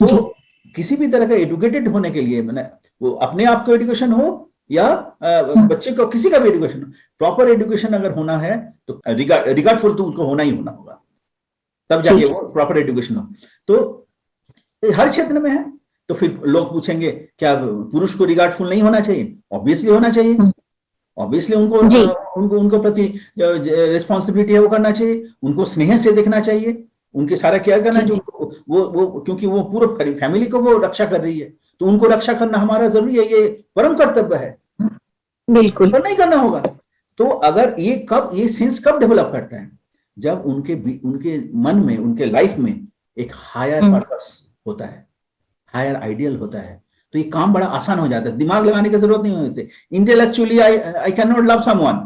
तो किसी भी तरह का एजुकेटेड होने के लिए, मैंने वो अपने आप को एजुकेशन हो या बच्चे को, किसी का भी एजुकेशन हो, प्रॉपर एजुकेशन अगर होना है तो रिगार्डफुल तो उनको होना ही होना होगा, तब जाके वो प्रॉपर एजुकेशन हो। तो हर क्षेत्र में है। तो फिर लोग पूछेंगे क्या पुरुष को रिगार्डफुल नहीं होना चाहिए? ऑब्वियसली होना चाहिए। ऑब्वियसली उनको प्रति रिस्पॉन्सिबिलिटी है वो करना चाहिए, उनको स्नेह से देखना चाहिए, उनके सारा केयर करना चाहिए। वो क्योंकि वो पूरे फैमिली को वो रक्षा कर रही है, तो उनको रक्षा करना हमारा जरूरी है, ये परम कर्तव्य है। बिल्कुल, तो नहीं करना होगा। तो अगर ये सेंस कब डेवलप करता है? जब उनके मन में, उनके लाइफ में एक हायर पर्पस होता है, हायर आइडियल होता है। तो ये काम बड़ा आसान हो जाता है, दिमाग लगाने की जरूरत नहीं होती। Intellectually I can not love someone,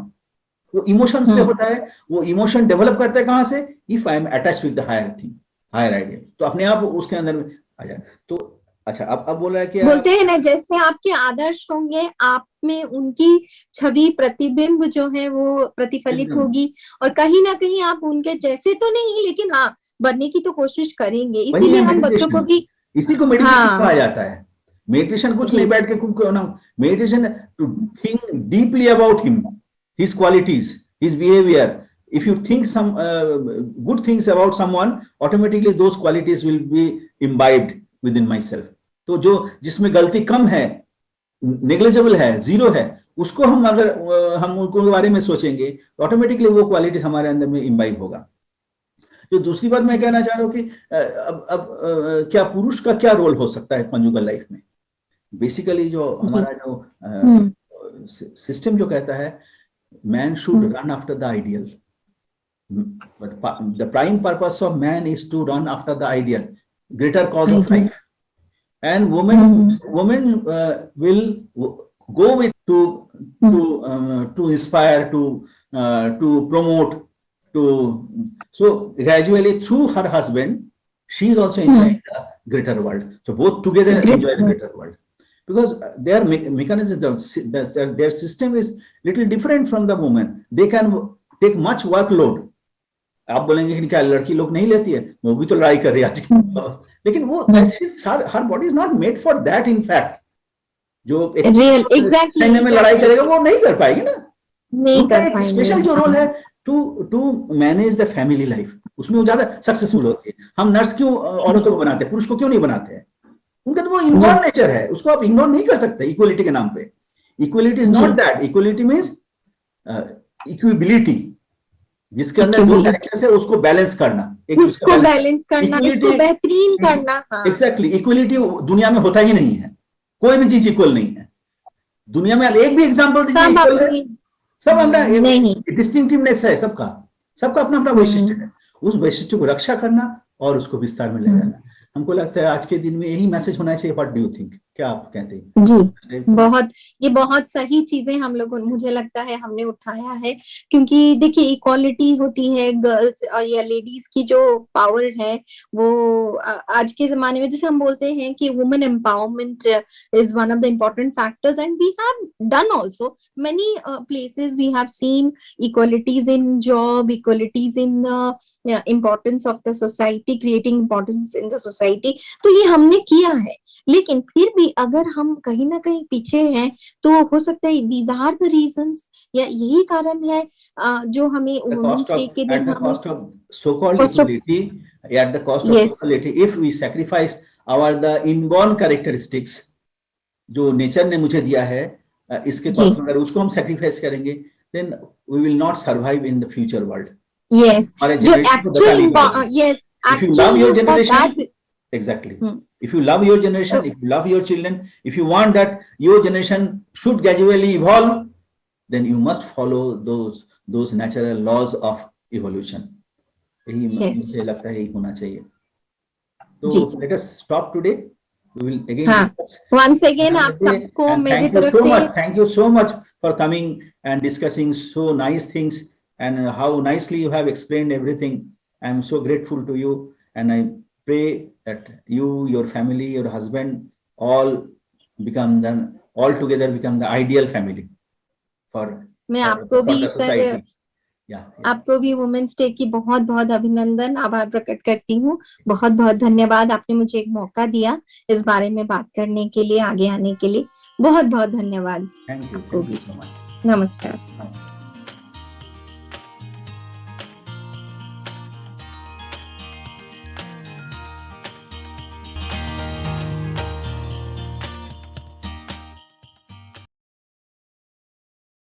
वो इमोशन से होता है। वो इमोशन डेवलप करता है कहां से? If I am attached with the higher thing, higher ideal, तो अपने आप उसके अंदर में आ जाए। तो अच्छा, अब बोल रहा है कि बोलते हैं ना, जैसे आपके आदर्श होंगे, आप में उनकी छवि, प्रतिबिंब जो है वो प्रतिफलित होगी, और कहीं ना कहीं आप उनके जैसे तो नहीं, लेकिन हाँ बनने की तो कोशिश करेंगे। इसीलिए हम बच्चों को भी, इसी को मेडिटेशन कहा जाता है। मेडिटेशन कुछ नहीं बैठ के ना, meditation to think deeply about him, his qualities, his behaviour. If you think some good things about someone, automatically those qualities will be imbibed within myself. तो जो जिसमें गलती कम है, नेग्लिजिबल है, जीरो है, उसको हम अगर हम उनको बारे में सोचेंगे तो ऑटोमेटिकली वो क्वालिटी हमारे अंदर में इम्बाइब होगा। तो दूसरी बात मैं कहना चाह रहा हूँ कि अब क्या पुरुष का क्या रोल हो सकता है कॉन्जुगल लाइफ में? बेसिकली जो हमारा जो सिस्टम जो कहता है, man should run after the ideal. But the prime purpose of man is to run after the ideal, greater cause of life. And women will go with to inspire, to promote, so gradually through her husband, she is also enjoying the greater world. So both together enjoy the greater world, because their mechanism, their system is little different from the woman. They can take much workload. आप बोलेंगे कि क्या लड़की लोग नहीं लेती है? वो भी तो लड़ाई कर रही है आज, लेकिन वो हर body is not made for that. In fact जो सैन्य में लड़ाई करेगा वो नहीं कर पाएगी ना, नहीं कर पाएगी। स्पेशल जो रोल है to manage the family life, उसमें वो ज्यादा सक्सेसफुल होती है। हम नर्स क्यों औरतों को बनाते हैं, पुरुष को क्यों नहीं बनाते हैं? उनका तो वो इन्वॉल्व नेचर है, उसको आप इग्नोर नहीं कर सकते इक्वलिटी के नाम पे। Equality is not that. Equality means equability, जिसके अंदर जो कैरेक्टर्स है उसको बैलेंस करना, उसको बैलेंस करना, इसको बेहतरीन करना। एग्जैक्टली, इक्वलिटी दुनिया में होता ही नहीं है, कोई भी चीज इक्वल नहीं है दुनिया में। एक भी एग्जांपल दीजिए, सब अपना डिस्टिंक्टिवनेस है, सबका अपना अपना वैशिष्ट्य है। उस वैशिष्ट्य को रक्षा करना और उसको विस्तार में ले जाना, हमको लगता है आज के दिन में यही मैसेज होना चाहिए। What do you think? क्या आप कहते हैं? जी, ये बहुत सही चीजें हम लोगों, मुझे लगता है हमने उठाया है, क्योंकि देखिए इक्वालिटी होती है, गर्ल्स या लेडीज की जो पावर है वो आज के जमाने में, जैसे हम बोलते हैं कि women empowerment is one of the important factors, and we have done also many places, we have seen equalities in job, equalities in importance of the society, creating importance in the society, तो ये हमने किया है। लेकिन फिर भी अगर हम कहीं ना कहीं पीछे हैं, तो हो सकता है दीज आर द रीजंस, या यही कारण है जो हमें वुमेन्स डे के दिन at the हमें cost of so-called cost of, equality, at the cost of yes, equality, if we sacrifice our the inborn characteristics जो नेचर ने मुझे दिया है, इसके कॉस्ट में अगर उसको हम सेक्रीफाइस करेंगे, then we will not survive in the future world. yes, हमारे जो generation को बचा नहीं पाएंगे. yes, If you love your actually for generation, that, exactly. If you love your generation, if you love your children, if you want that your generation should gradually evolve, then you must follow those natural laws of evolution. यही मुझे लगता है यही होना चाहिए. तो let us stop today. We will again discuss. Once again आप सबको मेरी तरफ से thank you so much for coming and discussing so nice things, and how nicely you have explained everything. I am so grateful to you, and I pray that you, your family, your husband, all together become the ideal family for मैं आपको भी sir, आपको भी women's day की बहुत बहुत अभिनंदन, आभार प्रकट करती हूँ। बहुत बहुत धन्यवाद, आपने मुझे एक मौका दिया इस बारे में बात करने के लिए, आगे आने के लिए। बहुत बहुत धन्यवाद। Thank you so much. नमस्कार।